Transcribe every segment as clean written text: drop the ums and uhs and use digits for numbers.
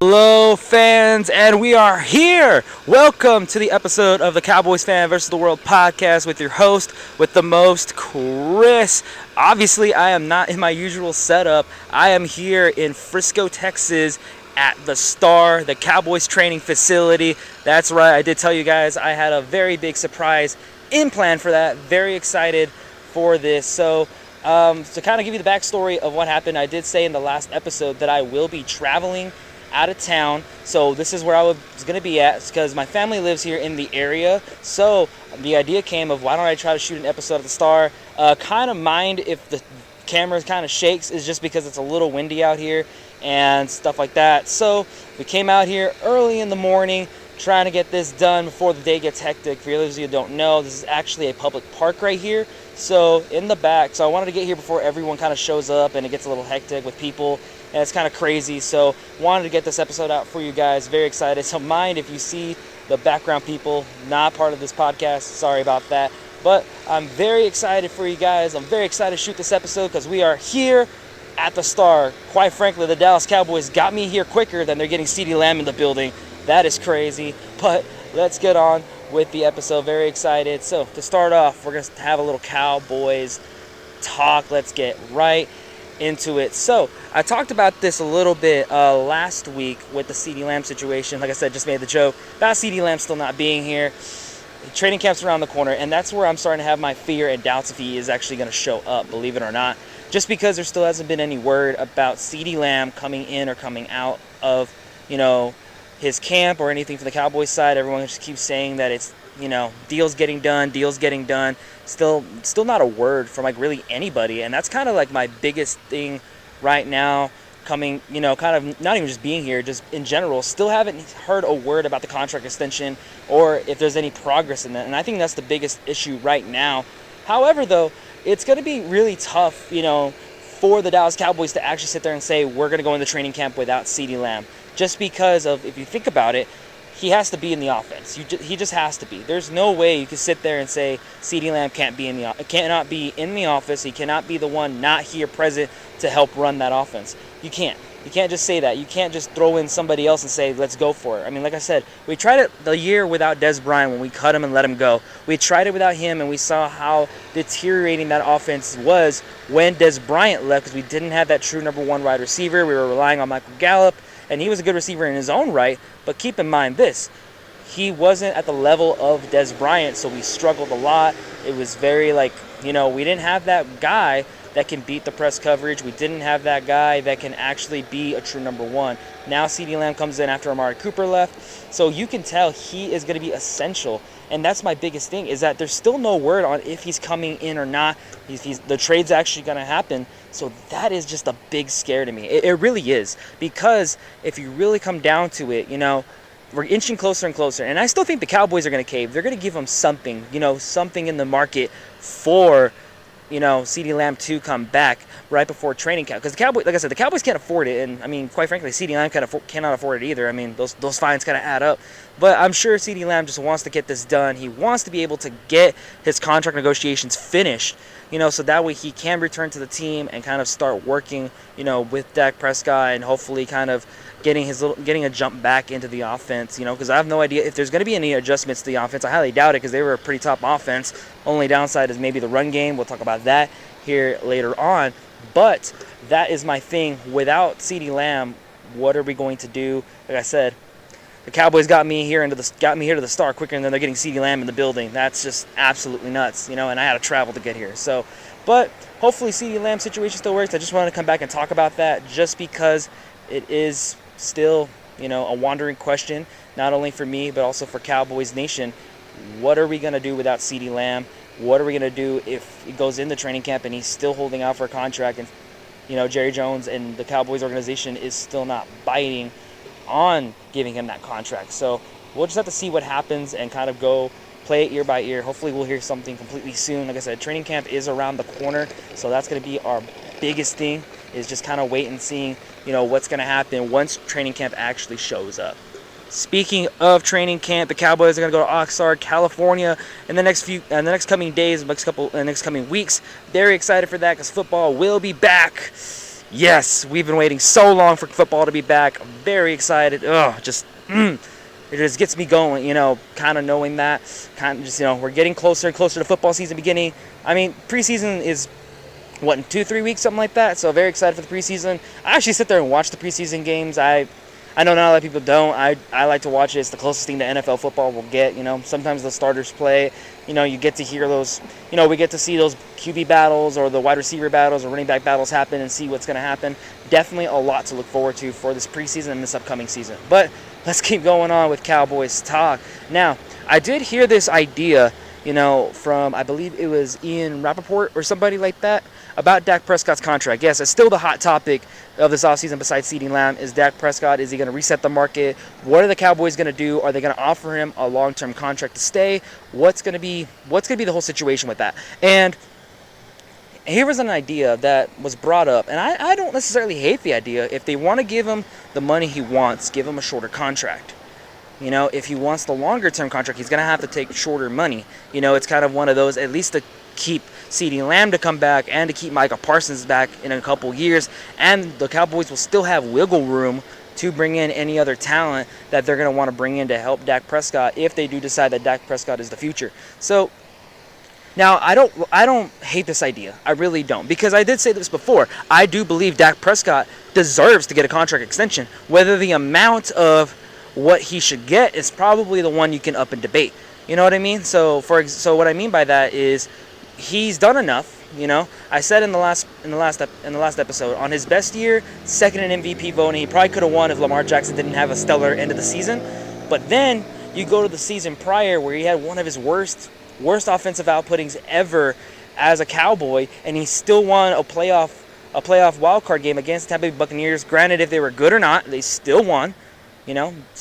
Hello, fans, and we are here. Welcome to the episode of the Cowboys Fan versus the World podcast with your host, with the most, Chris. Obviously, I am not in my usual setup. I am here in Frisco, Texas, at the Star, the Cowboys Training Facility. That's right, I did tell you guys I had a very big surprise in plan for that. Very excited for this. So, to kind of give you the backstory of what happened, I did say in the last episode that I will be traveling out of town. So this is where I was going to be at because my family lives here in the area. So the idea came of why don't I try to shoot an episode of the Star. Kind of mind if the camera kind of shakes is just because it's a little windy out here and stuff like that. So we came out here early in the morning trying to get this done before the day gets hectic. For those of you who don't know, this is actually a public park right here. So in the back, so I wanted to get here before everyone kind of shows up and it gets a little hectic with people. And it's kind of crazy, so wanted to get this episode out for you guys. Very excited. So mind if you see the background people, not part of this podcast. Sorry about that. But I'm very excited for you guys. I'm very excited to shoot this episode because we are here at the Star. Quite frankly, the Dallas Cowboys got me here quicker than they're getting Ceedee Lamb in the building. That is crazy. But let's get on with the episode. Very excited. So to start off, we're going to have a little Cowboys talk. Let's get right into it. So I talked about this a little bit last week with the Ceedee Lamb situation. Like I said, just made the joke about Ceedee Lamb still not being here. Training camp's around the corner, and that's where I'm starting to have my fear and doubts if he is actually going to show up, believe it or not. Just because there still hasn't been any word about Ceedee Lamb coming in or coming out of, his camp or anything from the Cowboys side. Everyone just keeps saying that it's, deals getting done. Still not a word from really anybody, and that's kind of like my biggest thing right now. Coming, kind of not even just being here, just in general, still haven't heard a word about the contract extension or if there's any progress in that, and I think that's the biggest issue right now. However, though, it's going to be really tough, for the Dallas Cowboys to actually sit there and say we're going to go into training camp without Ceedee Lamb, just because of, if you think about it, he has to be in the offense. He just has to be. There's no way you can sit there and say Ceedee Lamb cannot be in the office. He cannot be the one not here present to help run that offense. You can't. You can't just say that. You can't just throw in somebody else and say, let's go for it. I mean, like I said, we tried it the year without Dez Bryant when we cut him and let him go. We tried it without him, and we saw how deteriorating that offense was when Dez Bryant left because we didn't have that true number one wide receiver. We were relying on Michael Gallup, and he was a good receiver in his own right. But keep in mind this. He wasn't at the level of Dez Bryant, so we struggled a lot. It was very we didn't have that guy that can beat the press coverage. We didn't have that guy that can actually be a true number one. Now Ceedee Lamb comes in after Amari Cooper left, so you can tell he is going to be essential. And that's my biggest thing, is that there's still no word on if he's coming in or not. The trade's actually going to happen, so that is just a big scare to me. It really is, because if you really come down to it, we're inching closer and closer, and I still think the Cowboys are going to cave. They're going to give him something, something in the market for Ceedee Lamb to come back right before training camp. Because the Cowboys, like I said, the Cowboys can't afford it. And, I mean, quite frankly, Ceedee Lamb cannot afford it either. I mean, those fines kind of add up. But I'm sure Ceedee Lamb just wants to get this done. He wants to be able to get his contract negotiations finished, so that way he can return to the team and kind of start working, with Dak Prescott and hopefully kind of getting a jump back into the offense, because I have no idea if there's going to be any adjustments to the offense. I highly doubt it because they were a pretty top offense. Only downside is maybe the run game. We'll talk about that here later on. But that is my thing. Without Ceedee Lamb, what are we going to do? Like I said, the Cowboys got me here to the Star quicker than they're getting Ceedee Lamb in the building. That's just absolutely nuts, and I had to travel to get here. So, but hopefully Ceedee Lamb situation still works. I just wanted to come back and talk about that just because it is still, a wandering question, not only for me, but also for Cowboys Nation. What are we going to do without Ceedee Lamb? What are we going to do if he goes into training camp and he's still holding out for a contract and, Jerry Jones and the Cowboys organization is still not biting on giving him that contract? So we'll just have to see what happens and kind of go play it ear by ear. Hopefully we'll hear something completely soon. Like I said, training camp is around the corner, so that's going to be our biggest thing, is just kind of wait and seeing, what's going to happen once training camp actually shows up. Speaking of training camp, the Cowboys are going to go to Oxnard, California in the next coming days, next coming weeks. Very excited for that because football will be back. Yes, we've been waiting so long for football to be back. I'm very excited. It just gets me going, kind of knowing that. Kind of just, we're getting closer and closer to football season beginning. I mean, preseason is, what, in 2-3 weeks, something like that. So very excited for the preseason. I actually sit there and watch the preseason games. I know not a lot of people don't. I like to watch it. It's the closest thing to NFL football we'll get. Sometimes the starters play. You get to hear those. We get to see those QB battles or the wide receiver battles or running back battles happen and see what's going to happen. Definitely a lot to look forward to for this preseason and this upcoming season. But let's keep going on with Cowboys talk. Now, I did hear this idea, from, I believe it was Ian Rappaport or somebody like that, about Dak Prescott's contract. Yes, it's still the hot topic of this offseason besides Ceedee Lamb. Is Dak Prescott, is he going to reset the market? What are the Cowboys going to do? Are they going to offer him a long-term contract to stay? What's going to be the whole situation with that? And here was an idea that was brought up, and I don't necessarily hate the idea. If they want to give him the money he wants, give him a shorter contract. If he wants the longer-term contract, he's going to have to take shorter money. It's kind of one of those, at least to keep Ceedee Lamb to come back and to keep Micah Parsons back in a couple years. And the Cowboys will still have wiggle room to bring in any other talent that they're going to want to bring in to help Dak Prescott if they do decide that Dak Prescott is the future. So now, I don't hate this idea. I really don't. Because I did say this before. I do believe Dak Prescott deserves to get a contract extension. Whether the amount of what he should get is probably the one you can up and debate. You know what I mean? So what I mean by that is he's done enough. I said in the last episode, on his best year, second in MVP voting, he probably could have won if Lamar Jackson didn't have a stellar end of the season. But then you go to the season prior where he had one of his worst offensive outputtings ever as a Cowboy, and he still won a playoff wildcard game against the Tampa Bay Buccaneers. Granted, if they were good or not, they still won.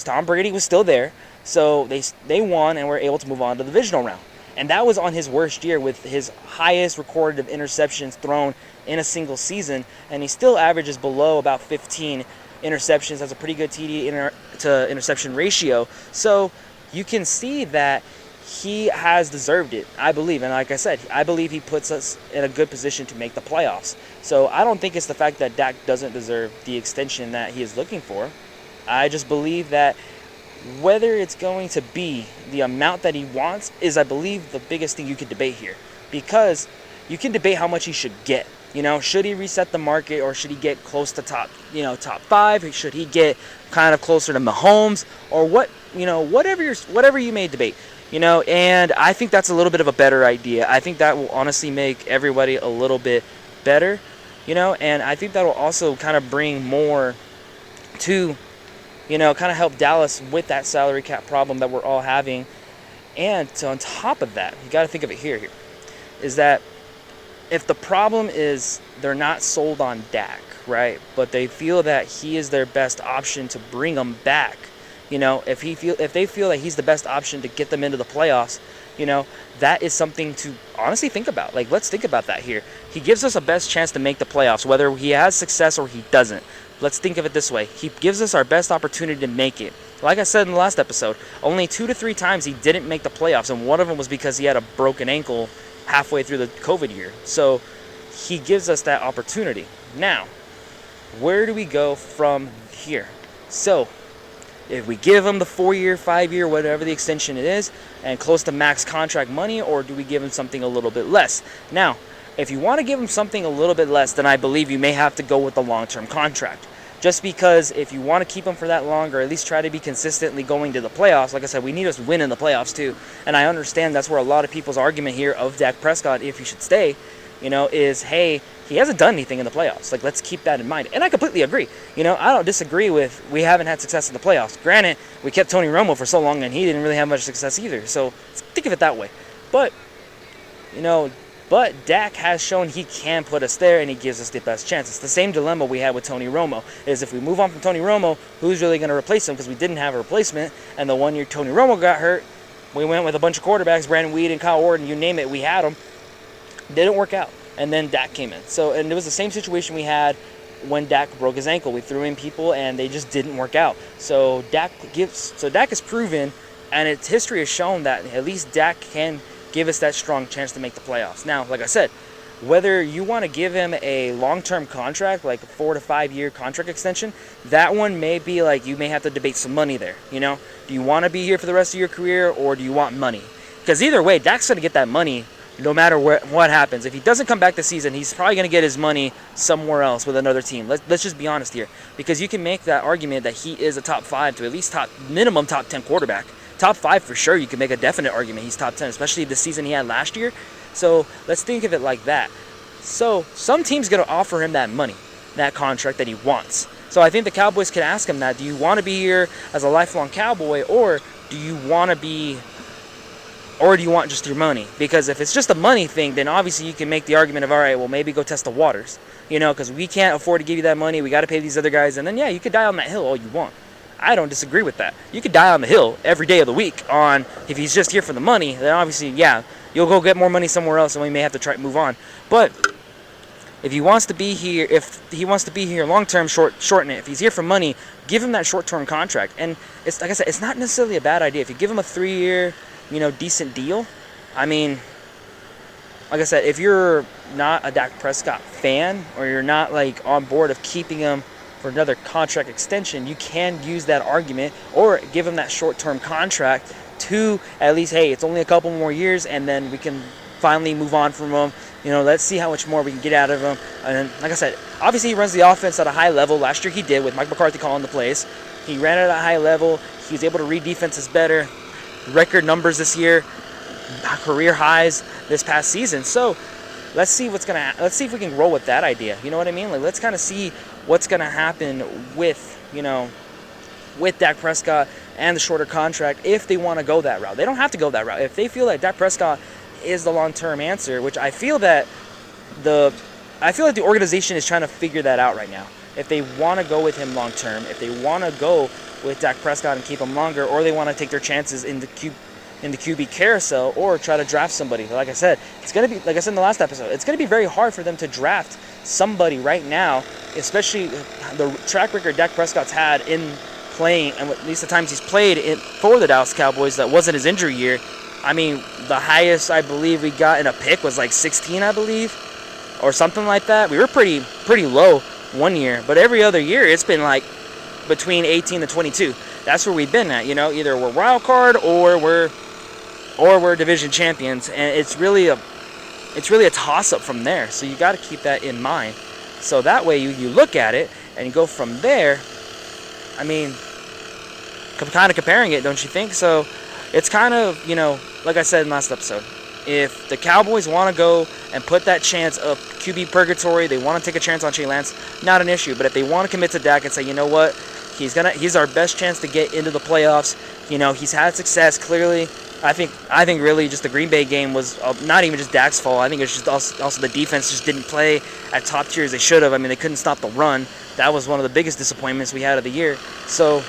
Tom Brady was still there, so they won and were able to move on to the divisional round. And that was on his worst year with his highest recorded of interceptions thrown in a single season, and he still averages below about 15 interceptions. Has a pretty good TD to interception ratio. So you can see that he has deserved it, I believe. And like I said, I believe he puts us in a good position to make the playoffs. So I don't think it's the fact that Dak doesn't deserve the extension that he is looking for. I just believe that whether it's going to be the amount that he wants is, I believe, the biggest thing you could debate here. Because you can debate how much he should get. Should he reset the market, or should he get close to top 5? Should he get kind of closer to Mahomes, or whatever you may debate. And I think that's a little bit of a better idea. I think that will honestly make everybody a little bit better, and I think that will also kind of bring more to, kind of help Dallas with that salary cap problem that we're all having. And so on top of that, you got to think of it here, is that if the problem is they're not sold on Dak, right, but they feel that he is their best option to bring them back, if they feel that he's the best option to get them into the playoffs, that is something to honestly think about. Like, let's think about that here. He gives us a best chance to make the playoffs, whether he has success or he doesn't. Let's think of it this way. He gives us our best opportunity to make it. Like I said in the last episode, only 2 to 3 times he didn't make the playoffs, and one of them was because he had a broken ankle halfway through the COVID year. So he gives us that opportunity. Now, where do we go from here? So if we give him the 4-year, 5-year, whatever the extension it is, and close to max contract money, or do we give him something a little bit less? Now, if you want to give him something a little bit less, then I believe you may have to go with the long-term contract. Just because if you want to keep him for that long, or at least try to be consistently going to the playoffs, like I said, we need to win in the playoffs too. And I understand that's where a lot of people's argument here of Dak Prescott, if he should stay, is, hey, he hasn't done anything in the playoffs. Like, let's keep that in mind. And I completely agree. I don't disagree with we haven't had success in the playoffs. Granted, we kept Tony Romo for so long, and he didn't really have much success either. So think of it that way. But Dak has shown he can put us there, and he gives us the best chance. It's the same dilemma we had with Tony Romo, is if we move on from Tony Romo, who's really going to replace him? Because we didn't have a replacement, and the 1 year Tony Romo got hurt, we went with a bunch of quarterbacks, Brandon Weed and Kyle Orton, you name it, we had them. Didn't work out. And then Dak came in. And it was the same situation we had when Dak broke his ankle. We threw in people, and they just didn't work out. So Dak has proven, and its history has shown that at least Dak can give us that strong chance to make the playoffs. Now, like I said, whether you want to give him a long-term contract, like a 4 to 5 year contract extension, that one may be like you may have to debate some money there. Do you want to be here for the rest of your career, or do you want money? Because either way, Dak's going to get that money no matter what happens. If he doesn't come back this season, he's probably going to get his money somewhere else with another team. Let's just be honest here, because you can make that argument that he is a top 5 to at least minimum top 10 quarterback. Top 5 for sure. You can make a definite argument he's top 10, especially the season he had last year. So let's think of it like that. So some team's going to offer him that money, that contract that he wants. So I think the Cowboys could ask him that. Do you want to be here as a lifelong Cowboy, or do you want just your money? Because if it's just a money thing, then obviously you can make the argument of, all right, well, maybe go test the waters, because we can't afford to give you that money. We got to pay these other guys. And then, yeah, you could die on that hill all you want. I don't disagree with that. You could die on the hill every day of the week if he's just here for the money, then obviously, yeah, you'll go get more money somewhere else, and we may have to try to move on. But if he wants to be here long term, shorten it. If he's here for money, give him that short term contract. And it's like I said, it's not necessarily a bad idea if you give him a 3-year, decent deal. I mean, like I said, if you're not a Dak Prescott fan, or you're not like on board of keeping him for another contract extension, you can use that argument, or give him that short term contract to at least, hey, it's only a couple more years, and then we can finally move on from him. Let's see how much more we can get out of him. And like I said, obviously he runs the offense at a high level. Last year he did, with Mike McCarthy calling the plays. He ran it at a high level. He was able to read defenses better. Record numbers this year, career highs this past season. So let's see if we can roll with that idea. You know what I mean? Like, let's kind of see what's gonna happen with Dak Prescott and the shorter contract, if they want to go that route. They don't have to go that route. If they feel like Dak Prescott is the long-term answer, which I feel like the organization is trying to figure that out right now. If they want to go with him long-term, if they want to go with Dak Prescott and keep him longer, or they want to take their chances in the QB carousel, or try to draft somebody. Like I said, it's going to be, like I said in the last episode, it's going to be very hard for them to draft somebody right now, especially the track record Dak Prescott's had in playing, and at least the times he's played for the Dallas Cowboys that wasn't his injury year. I mean, the highest I believe we got in a pick was like 16, I believe, or something like that. We were pretty low one year, but every other year it's been like between 18 to 22. That's where we've been at. Either we're wild card or we're division champions, and it's really a toss-up from there. So you got to keep that in mind. So that way you look at it and go from there. I mean, kind of comparing it, don't you think? So it's kind of, like I said in last episode, if the Cowboys want to go and put that chance of QB purgatory, they want to take a chance on Trey Lance, not an issue. But if they want to commit to Dak and say, you know what, he's our best chance to get into the playoffs. He's had success clearly. I think really just the Green Bay game was not even just Dak's fault. I think it's just also the defense just didn't play at top tier as they should have. I mean, they couldn't stop the run. That was one of the biggest disappointments we had of the year. So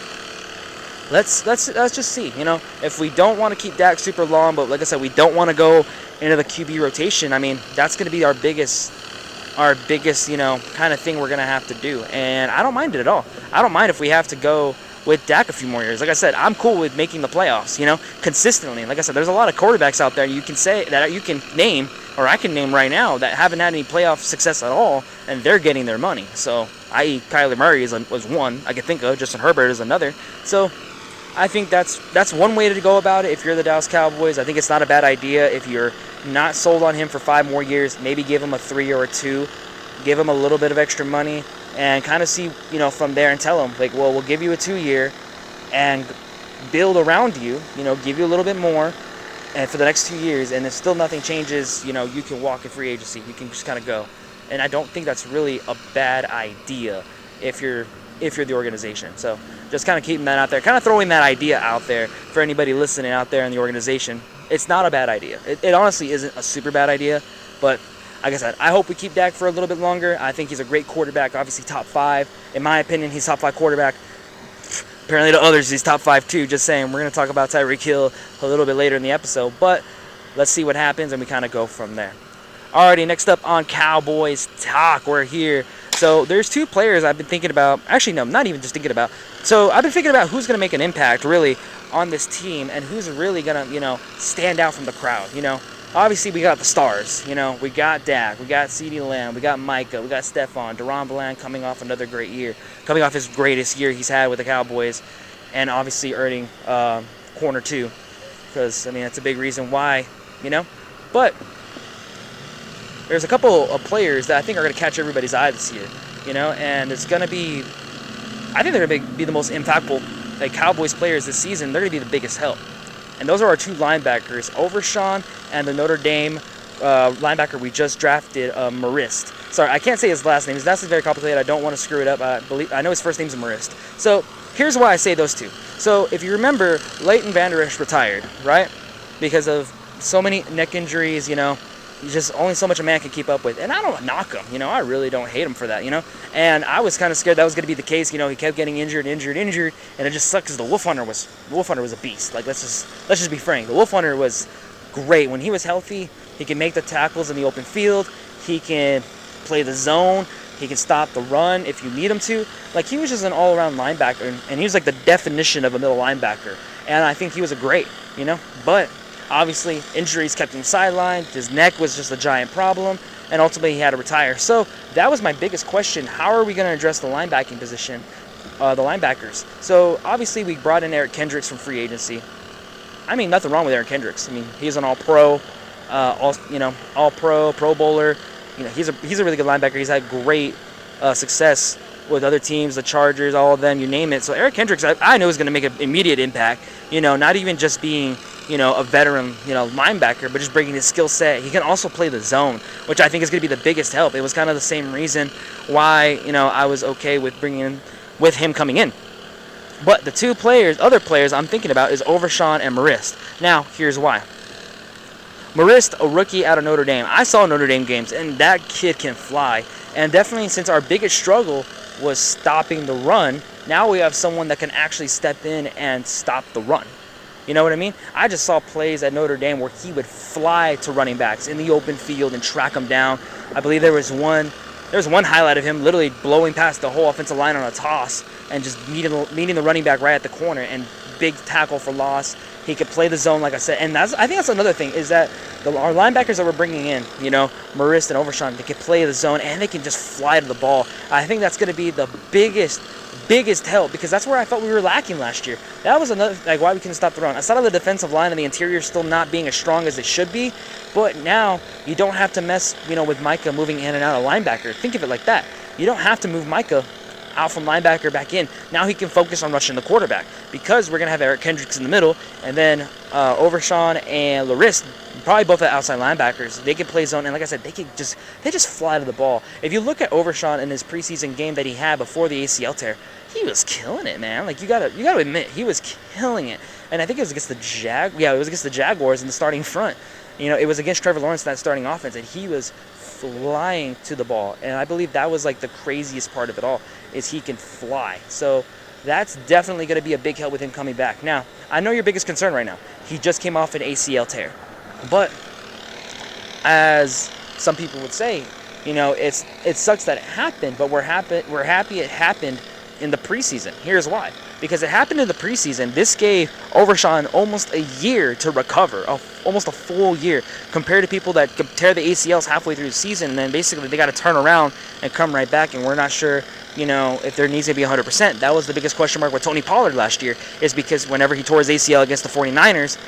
let's just see. If we don't want to keep Dak super long, but like I said, we don't want to go into the QB rotation. I mean, that's going to be our biggest kind of thing we're going to have to do. And I don't mind it at all. I don't mind if we have to go with Dak a few more years. Like I said, I'm cool with making the playoffs, consistently. Like I said, there's a lot of quarterbacks out there you can say that you can name, or I can name right now, that haven't had any playoff success at all, and they're getting their money. So, i.e., Kyler Murray was one I could think of. Justin Herbert is another. So, I think that's one way to go about it if you're the Dallas Cowboys. I think it's not a bad idea if you're not sold on him for 5 more years. Maybe give him a 3 or a 2. Give him a little bit of extra money and kind of see, from there, and tell him, like, well, we'll give you a 2-year and build around you, give you a little bit more and for the next 2 years. And if still nothing changes, you can walk in free agency. You can just kind of go. And I don't think that's really a bad idea if you're the organization. So just kind of keeping that out there, kind of throwing that idea out there for anybody listening out there in the organization. It's not a bad idea. It honestly isn't a super bad idea, but like I said, I hope we keep Dak for a little bit longer. I think he's a great quarterback, obviously top 5. In my opinion, he's top 5 quarterback. Apparently to others, he's top 5 too. Just saying, we're going to talk about Tyreek Hill a little bit later in the episode, but let's see what happens, and we kind of go from there. Alrighty, next up on Cowboys Talk, we're here. So there's 2 players I've been thinking about. Actually, no, not even just thinking about. So I've been thinking about who's going to make an impact, really, on this team, and who's really going to, stand out from the crowd, obviously we got the stars. We got Dak, we got Ceedee Lamb, we got Micah, we got Stephon, Deron Bland coming off another great year, coming off his greatest year he's had with the Cowboys, and obviously earning corner 2, because that's a big reason why. But there's a couple of players that I think are going to catch everybody's eye this year. And it's going to be, I think they're going to be the most impactful Cowboys players this season. They're going to be the biggest help. And those are our 2 linebackers, Overshawn and the Notre Dame linebacker we just drafted, Marist. Sorry, I can't say his last name. His last name is very complicated. I don't want to screw it up. I know his first name's Marist. So here's why I say those 2. So if you remember, Leighton Vander Esch retired, right? Because of so many neck injuries, just only so much a man can keep up with. And I don't knock him, I really don't hate him for that, And I was kind of scared that was going to be the case. He kept getting injured, and it just sucks because the Wolf Hunter was a beast. Let's just be frank. The Wolf Hunter was great when he was healthy. He can make the tackles in the open field. He can play the zone. He can stop the run if you need him to. He was just an all-around linebacker, and he was the definition of a middle linebacker. And I think he was a great, But obviously, injuries kept him sidelined. His neck was just a giant problem, and ultimately he had to retire. So that was my biggest question. How are we going to address the linebacking position, the linebackers? So obviously we brought in Eric Kendricks from free agency. Nothing wrong with Eric Kendricks. He's an all-pro, all-pro, Pro Bowler. He's a really good linebacker. He's had great success with other teams, the Chargers, all of them, you name it. So Eric Kendricks, I know is going to make an immediate impact. Not even just being a veteran, linebacker, but just bringing his skill set. He can also play the zone, which I think is going to be the biggest help. It was kind of the same reason why, I was okay with with him coming in. But the 2 other players I'm thinking about is Overshawn and Marist. Now, here's why. Marist, a rookie out of Notre Dame. I saw Notre Dame games, and that kid can fly. And definitely, since our biggest struggle was stopping the run, now we have someone that can actually step in and stop the run. You know what I mean? I just saw plays at Notre Dame where he would fly to running backs in the open field and track them down. I believe there was one highlight of him literally blowing past the whole offensive line on a toss and just meeting the running back right at the corner, and big tackle for loss. He could play the zone, like I said. And I think that's another thing, is that our linebackers that we're bringing in, Marist and Overshawn, they can play the zone and they can just fly to the ball. I think that's going to be the biggest help, because that's where I felt we were lacking last year. That was another why we couldn't stop the run. Aside of the defensive line and the interior still not being as strong as it should be, but now you don't have to mess with Micah moving in and out of linebacker. Think of it like that. You don't have to move Micah out from linebacker back in. Now he can focus on rushing the quarterback, because we're going to have Eric Kendricks in the middle, and then Overshawn and Larist, probably both at outside linebackers. They can play zone, and like I said, they just fly to the ball. If you look at Overshawn in his preseason game that he had before the ACL tear, he was killing it, man. You gotta admit, he was killing it. And I think it was against the Jaguars in the starting front. It was against Trevor Lawrence in that starting offense, and he was flying to the ball. And I believe that was the craziest part of it all, is he can fly. So that's definitely going to be a big help with him coming back. Now, I know your biggest concern right now. He just came off an ACL tear. But as some people would say, it sucks that it happened, but we're happy it happened in the preseason. Here's why. Because it happened in the preseason. This gave Overshawn almost a year to recover, almost a full year, compared to people that tear the ACLs halfway through the season, and then basically they got to turn around and come right back, and we're not sure, if there needs to be 100%. That was the biggest question mark with Tony Pollard last year, is because whenever he tore his ACL against the 49ers,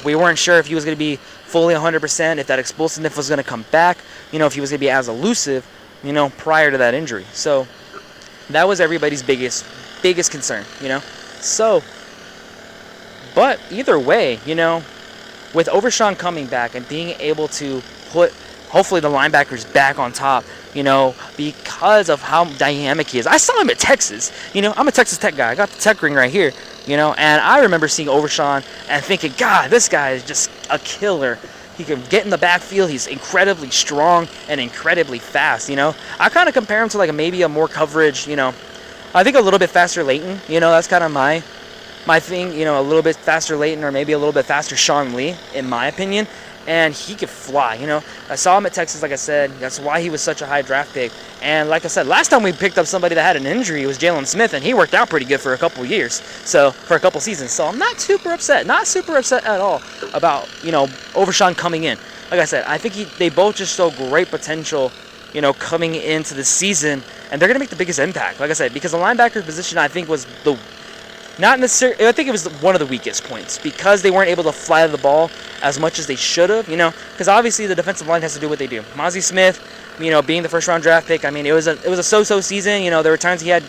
we weren't sure if he was going to be fully 100%, if that explosiveness was going to come back, if he was going to be as elusive, prior to that injury. So that was everybody's biggest concern, So, but either way, with Overshawn coming back and being able to put, hopefully, the linebackers back on top, because of how dynamic he is. I saw him at Texas. I'm a Texas Tech guy. I got the Tech ring right here, and I remember seeing Overshawn and thinking, God, this guy is just a killer. He can get in the backfield. He's incredibly strong and incredibly fast, I kind of compare him to maybe a more coverage, I think a little bit faster Leighton, that's kind of my thing, a little bit faster Leighton, or maybe a little bit faster Sean Lee, in my opinion. and he could fly. I saw him at Texas, like I said. That's why he was such a high draft pick. And like I said, last time we picked up somebody that had an injury, it was Jalen Smith, and he worked out pretty good for a couple years. So for a couple seasons. So I'm not super upset at all about Overshown coming in. Like I said, I think they both just show great potential, coming into the season, and they're gonna make the biggest impact. Like I said, because the linebacker position I think was not necessarily. I think it was one of the weakest points because they weren't able to fly the ball as much as they should have. Because obviously the defensive line has to do what they do. Mozzie Smith, being the first round draft pick. I mean, it was a so-so season. There were times he had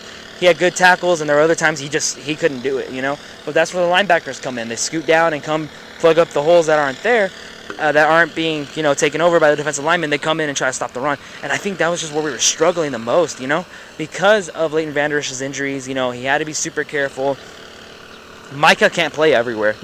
good tackles, and there were other times he couldn't do it. But that's where the linebackers come in. They scoot down and come plug up the holes that aren't there. That aren't being, taken over by the defensive linemen. They come in and try to stop the run. And I think that was just where we were struggling the most, because of Leighton Vander Esch's injuries. He had to be super careful. Micah can't play everywhere,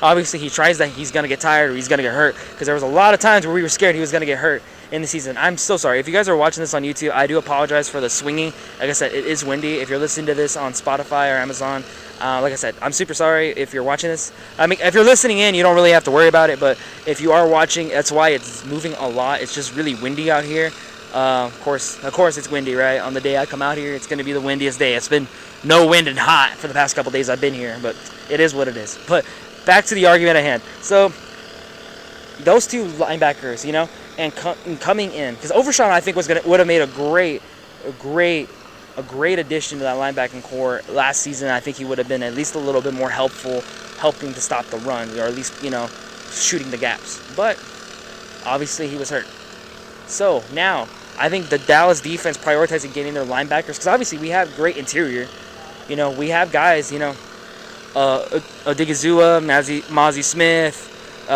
Obviously, he tries that. He's going to get tired or he's going to get hurt, because there was a lot of times where we were scared he was going to get hurt in the season. I'm so sorry. If you guys are watching this on YouTube, I do apologize for the swinging. Like I said, it is windy. If you're listening to this on Spotify or Amazon, like I said, I'm super sorry if you're watching this. I mean, if you're listening in, you don't really have to worry about it, but if you are watching, that's why it's moving a lot. It's just really windy out here. Of course it's windy, right? On the day I come out here, it's going to be the windiest day. It's been no wind and hot for the past couple days I've been here, but it is what it is. But back to the argument at hand. So those two linebackers, and coming in, because Overshown I think would have made a great addition to that linebacking core last season. I think he would have been at least a little bit more helpful, helping to stop the run, or at least shooting the gaps. But obviously he was hurt. So now I think the Dallas defense prioritizing getting their linebackers, because obviously we have great interior. We have guys, Odigizua, Mozzie Smith,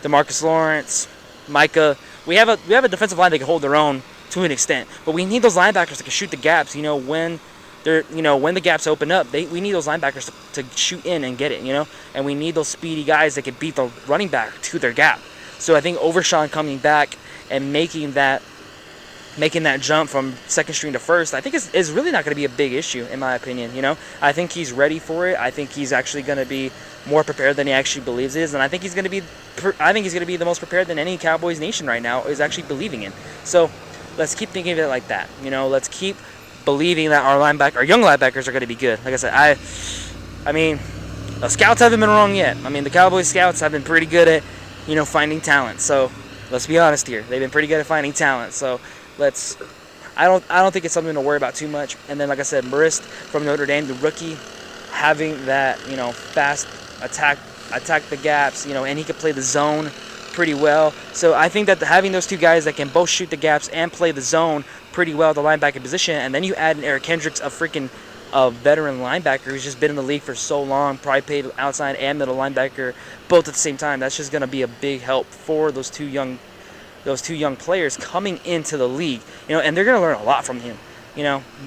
DeMarcus Lawrence, Micah. We have a defensive line that can hold their own to an extent, but we need those linebackers that can shoot the gaps. When when the gaps open up, we need those linebackers to shoot in and get it. And we need those speedy guys that can beat the running back to their gap. So I think Overshown coming back and making that jump from second string to first, I think is really not going to be a big issue, in my opinion. I think he's ready for it. I think he's actually going to be more prepared than he actually believes is, and I think he's going to be the most prepared than any Cowboys nation right now is actually believing in. So let's keep thinking of it like that. Let's keep believing that our young linebackers are going to be good. Like I said, I mean, the scouts haven't been wrong yet. I mean, the Cowboys scouts have been pretty good at finding talent. So let's be honest here. They've been pretty good at finding talent. So I don't think it's something to worry about too much. And then, like I said, Marist from Notre Dame, the rookie, having that fast attack the gaps, and he could play the zone pretty well. So I think that having those two guys that can both shoot the gaps and play the zone pretty well at the linebacker position, and then you add in Eric Kendricks, a veteran linebacker who's just been in the league for so long, probably played outside and middle linebacker both at the same time. That's just going to be a big help for those two young players coming into the league, and they're going to learn a lot from him.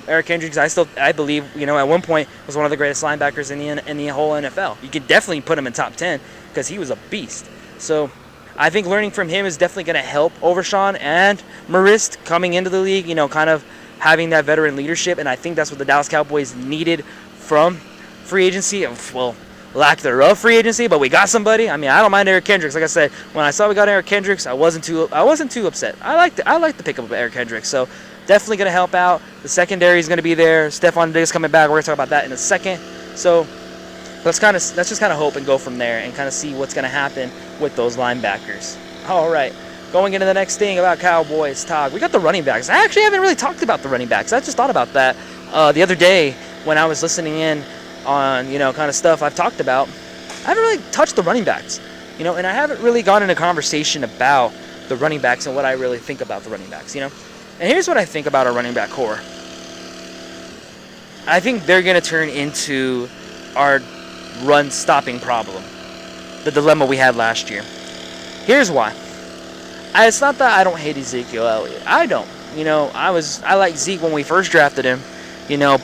Eric Kendricks, I believe, at one point was one of the greatest linebackers in the whole NFL. You could definitely put him in top 10 because he was a beast. So I think learning from him is definitely going to help Overshown and Marist coming into the league, kind of having that veteran leadership, and I think that's what the Dallas Cowboys needed from free agency. Well, lack thereof free agency, but we got somebody. I mean, I don't mind Eric Kendricks. Like I said, when I saw we got Eric Kendricks, I wasn't too upset. I like the pickup of Eric Kendricks. So definitely going to help out. The secondary is going to be there. Stephon Diggs coming back. We're going to talk about that in a second. So let's just kind of hope and go from there and kind of see what's going to happen with those linebackers. All right. Going into the next thing about Cowboys talk, we got the running backs. I actually haven't really talked about the running backs. I just thought about that the other day when I was listening in on kind of stuff I've talked about. I haven't really touched the running backs, and I haven't really gone into conversation about the running backs and what I really think about the running backs. And here's what I think about our running back core. I think they're going to turn into our run stopping problem, the dilemma we had last year. Here's why. It's not that I don't hate Ezekiel Elliott. I don't. I liked Zeke when we first drafted him,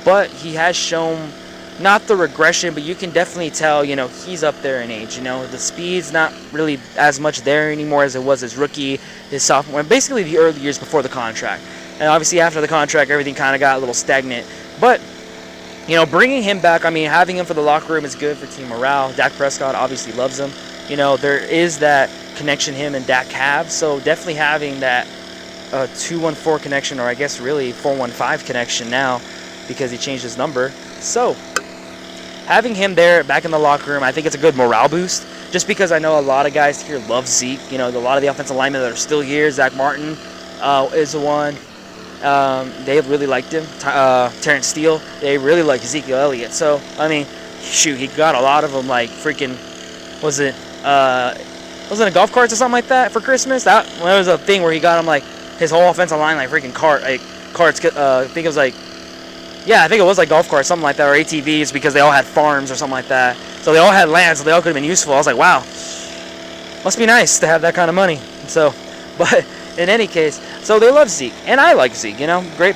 but he has shown not the regression, but you can definitely tell, he's up there in age. The speed's not really as much there anymore as it was his rookie, his sophomore, and basically the early years before the contract. And obviously after the contract, everything kind of got a little stagnant. But, bringing him back, having him for the locker room is good for team morale. Dak Prescott obviously loves him. There is that connection him and Dak have. So definitely having that 214 connection, or I guess really 415 connection now, because he changed his number. So having him there back in the locker room, I think it's a good morale boost. Just because I know a lot of guys here love Zeke. You know, a lot of the offensive linemen that are still here. Zach Martin is the one. They really liked him. Terrence Steele, they really like Ezekiel Elliott. So, I mean, shoot, he got a lot of them, like freaking, wasn't it golf carts or something like that for Christmas? That was a thing where he got him, like, his whole offensive line, like freaking carts. I think it was like, yeah, I think it was like golf carts, something like that, or ATVs, because they all had farms or something like that. So they all had land, so they all could have been useful. I was like, wow, must be nice to have that kind of money. So, but in any case, so they love Zeke, and I like Zeke, you know, great.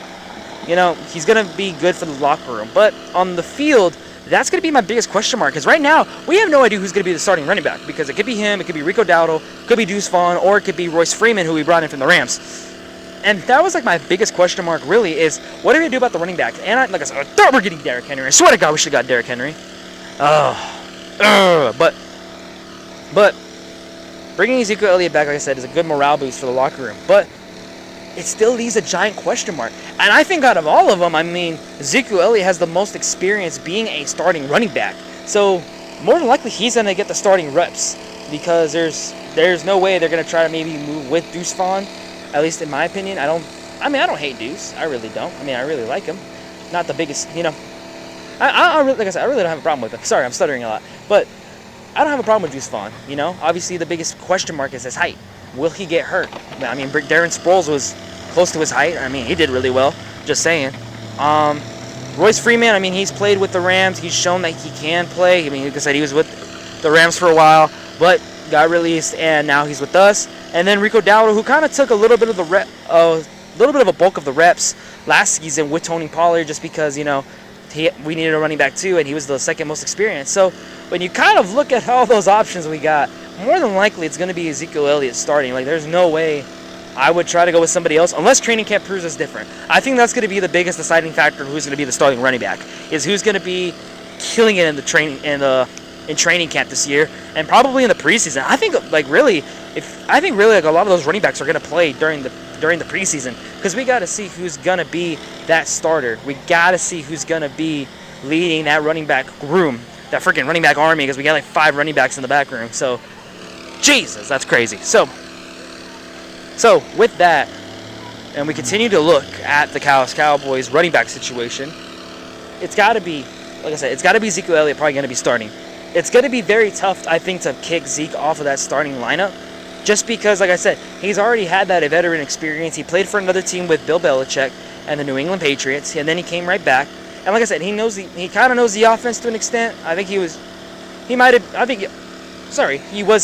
You know, he's going to be good for the locker room. But on the field, that's going to be my biggest question mark, because right now, we have no idea who's going to be the starting running back, because it could be him, it could be Rico Dowdle, it could be Deuce Vaughn, or it could be Royce Freeman, who we brought in from the Rams. And that was like my biggest question mark, really, is what are we going to do about the running back? And like I said, I thought we're getting Derrick Henry. I swear to God, we should have got Derrick Henry. But bringing Ezekiel Elliott back, like I said, is a good morale boost for the locker room. But it still leaves a giant question mark. And I think out of all of them, I mean, Ezekiel Elliott has the most experience being a starting running back. So more than likely, he's going to get the starting reps, because there's no way they're going to try to maybe move with Deuce Vaughn. At least in my opinion. I don't hate Deuce. I really don't. I mean, I really like him. Not the biggest, you know. Like I said, I really don't have a problem with him. Sorry, I'm stuttering a lot. But I don't have a problem with Deuce Vaughn, you know. Obviously, the biggest question mark is his height. Will he get hurt? I mean, Darren Sproles was close to his height. I mean, he did really well. Just saying. Royce Freeman, I mean, he's played with the Rams. He's shown that he can play. I mean, like I said, he was with the Rams for a while, but got released, and now he's with us. And then Rico Dowdle, who kind of took a little bit of a bulk of the reps last season with Tony Pollard, just because, you know, we needed a running back too, and he was the second most experienced. So when you kind of look at all those options we got, more than likely it's going to be Ezekiel Elliott starting. Like, there's no way I would try to go with somebody else unless training camp proves us different. I think that's going to be the biggest deciding factor of who's going to be the starting running back, is who's going to be killing it in the training camp this year, and probably in the preseason. I think really like a lot of those running backs are going to play during the preseason, because we got to see who's going to be that starter. We got to see who's going to be leading that running back room, that freaking running back army, because we got like 5 running backs in the back room. So, Jesus, that's crazy. So with that, and we continue to look at the Cowboys running back situation, it's got to be, like I said, it's got to be Ezekiel Elliott probably going to be starting. It's going to be very tough, I think, to kick Zeke off of that starting lineup, just because, like I said, he's already had that veteran experience. He played for another team with Bill Belichick and the New England Patriots, and then he came right back. And like I said, he kind of knows the offense to an extent. I think he was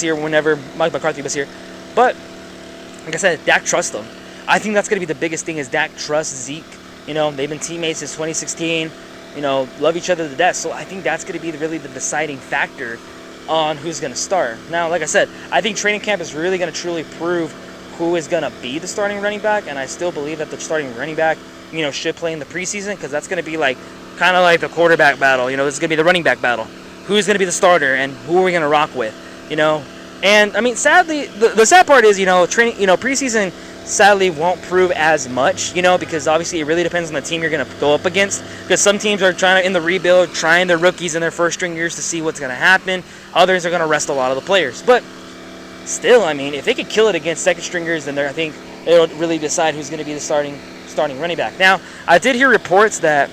here whenever Mike McCarthy was here. But like I said, Dak trusts him. I think that's going to be the biggest thing, is Dak trusts Zeke. You know, they've been teammates since 2016. You know, love each other to death. So I think that's going to be really the deciding factor on who's going to start. Now, like I said, I think training camp is really going to truly prove who is going to be the starting running back, and I still believe that the starting running back, you know, should play in the preseason, because that's going to be like kind of like the quarterback battle. You know, this is going to be the running back battle. Who's going to be the starter, and who are we going to rock with? You know, and I mean, sadly, the sad part is, you know, preseason sadly won't prove as much, you know, because obviously it really depends on the team you're going to go up against, because some teams are trying to, in the rebuild, trying their rookies in their first string years to see what's going to happen. Others are going to rest a lot of the players. But still, I mean, if they could kill it against second stringers, then I think it'll really decide who's going to be the starting running back. Now, I did hear reports that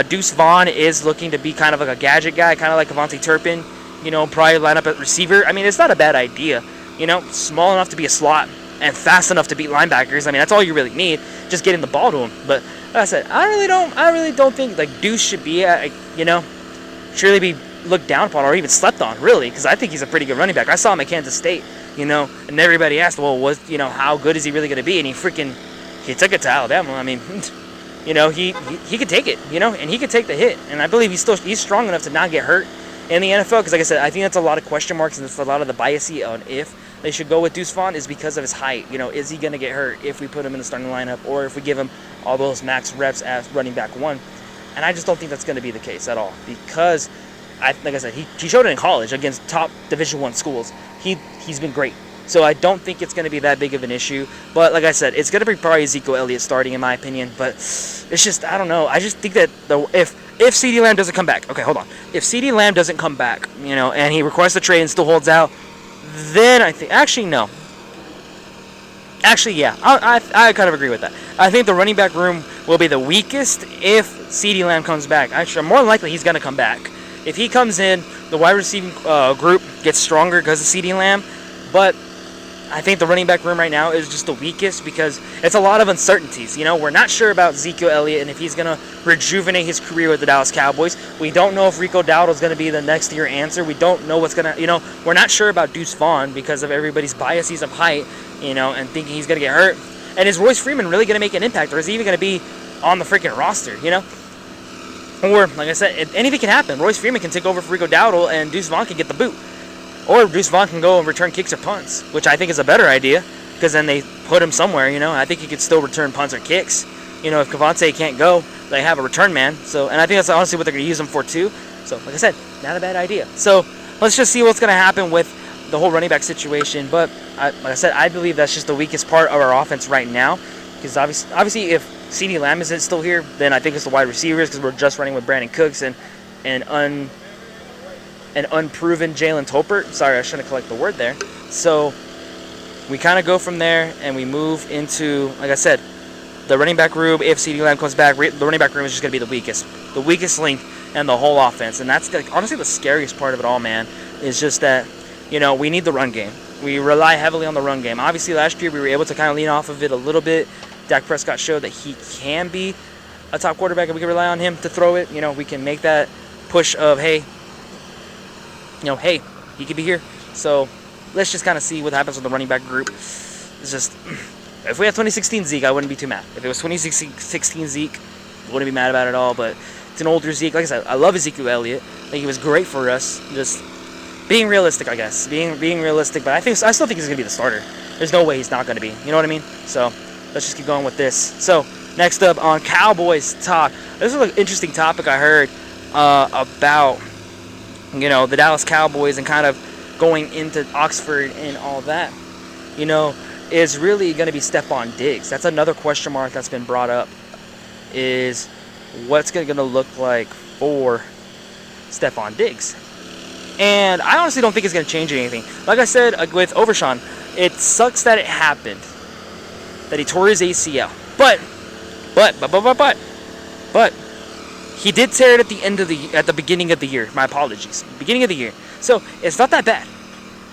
Deuce Vaughn is looking to be kind of like a gadget guy, kind of like Avonte Turpin, you know, probably line up at receiver. I mean, it's not a bad idea, you know, small enough to be a slot and fast enough to beat linebackers. I mean, that's all you really need, just getting the ball to him. But like I said, I really don't think like Deuce should be, should really be looked down upon or even slept on, really, because I think he's a pretty good running back. I saw him at Kansas State, you know, and everybody asked, well, how good is he really going to be? And he took it to Alabama. I mean, you know, he could take it, you know, and he could take the hit. And I believe he's strong enough to not get hurt in the NFL, because like I said, I think that's a lot of question marks, and it's a lot of the biasy on if they should go with Deuce Vaughn is because of his height. You know, is he going to get hurt if we put him in the starting lineup, or if we give him all those max reps as running back one? And I just don't think that's going to be the case at all, because like I said, he showed it in college against top Division I schools. He's been great. So I don't think it's going to be that big of an issue. But like I said, it's going to be probably Ezekiel Elliott starting in my opinion. But it's just, I don't know. I just think that if Ceedee Lamb doesn't come back, okay, hold on. If Ceedee Lamb doesn't come back, and he requests a trade and still holds out, then I think, actually, no. Actually, yeah, I kind of agree with that. I think the running back room will be the weakest if Ceedee Lamb comes back. Actually, more than likely he's going to come back. If he comes in, the wide receiving group gets stronger because of Ceedee Lamb. But I think the running back room right now is just the weakest because it's a lot of uncertainties. We're not sure about Ezekiel Elliott and if he's going to rejuvenate his career with the Dallas Cowboys. We don't know if Rico Dowdle is going to be the next year answer. We don't know what's going to, we're not sure about Deuce Vaughn because of everybody's biases of height, and thinking he's going to get hurt. And is Royce Freeman really going to make an impact, or is he even going to be on the freaking roster, Or, like I said, anything can happen. Royce Freeman can take over for Rico Dowdle, and Deuce Vaughn can get the boot. Or Deuce Vaughn can go and return kicks or punts, which I think is a better idea, because then they put him somewhere, I think he could still return punts or kicks. If Cavante can't go, they have a return man. So, and I think that's honestly what they're going to use him for, too. So, like I said, not a bad idea. So, let's just see what's going to happen with the whole running back situation. But, like I said, I believe that's just the weakest part of our offense right now. Because obviously if Ceedee Lamb isn't still here, then I think it's the wide receivers, because we're just running with Brandon Cooks and unproven Jalen Tolbert. Sorry, I shouldn't collect the word there. So we kind of go from there and we move into, like I said, the running back room. If Ceedee Lamb comes back, the running back room is just going to be the weakest link in the whole offense. And that's honestly the scariest part of it all, man, is just that, we need the run game. We rely heavily on the run game. Obviously, last year we were able to kind of lean off of it a little bit. Dak Prescott showed that he can be a top quarterback, and we can rely on him to throw it. We can make that push of, hey, he could be here. So let's just kind of see what happens with the running back group. It's just, if we had 2016 Zeke, I wouldn't be too mad. If it was 2016 Zeke, I wouldn't be mad about it at all. But it's an older Zeke. Like I said, I love Ezekiel Elliott. I think he was great for us. Just being realistic, I guess. Being realistic, but I still think he's going to be the starter. There's no way he's not going to be. You know what I mean? So let's just keep going with this. So next up on Cowboys Talk. This is an interesting topic I heard about, the Dallas Cowboys and kind of going into Oxford and all that, is really going to be Stephon Diggs. That's another question mark that's been brought up, is what's going to look like for Stephon Diggs. And I honestly don't think it's going to change anything. Like I said with Overshawn, it sucks that it happened, that he tore his ACL. But he did tear it at the beginning of the year. My apologies. Beginning of the year. So it's not that bad.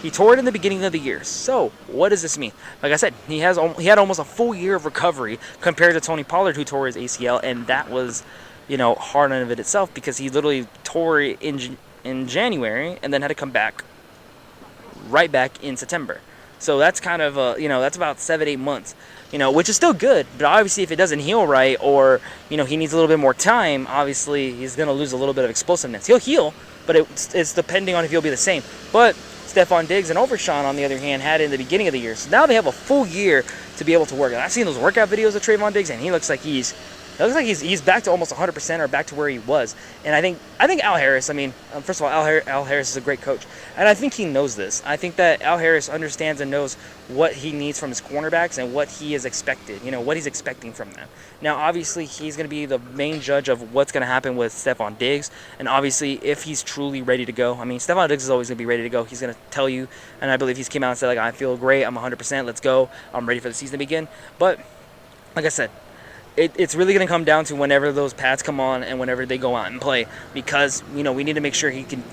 He tore it in the beginning of the year. So what does this mean? Like I said, he had almost a full year of recovery compared to Tony Pollard, who tore his ACL, and that was, hard on it itself, because he literally tore it in January and then had to come back right back in September. So that's kind of that's about 7-8 months, which is still good. But obviously, if it doesn't heal right, or he needs a little bit more time, obviously he's gonna lose a little bit of explosiveness. He'll heal, but it's depending on if he'll be the same. But Stephon Diggs and Overshawn, on the other hand, had it in the beginning of the year. So now they have a full year to be able to work. And I've seen those workout videos of Trayvon Diggs, and he looks like he's back to almost 100%, or back to where he was. And I think Al Harris, first of all, Al Harris is a great coach. And I think he knows this. I think that Al Harris understands and knows what he needs from his cornerbacks and what he is expected, what he's expecting from them. Now, obviously, he's going to be the main judge of what's going to happen with Stephon Diggs. And obviously, if he's truly ready to go, Stephon Diggs is always going to be ready to go. He's going to tell you, and I believe he's came out and said, I feel great, I'm 100%, let's go, I'm ready for the season to begin. But, like I said, it's really going to come down to whenever those pads come on and whenever they go out and play, because we need to make sure he can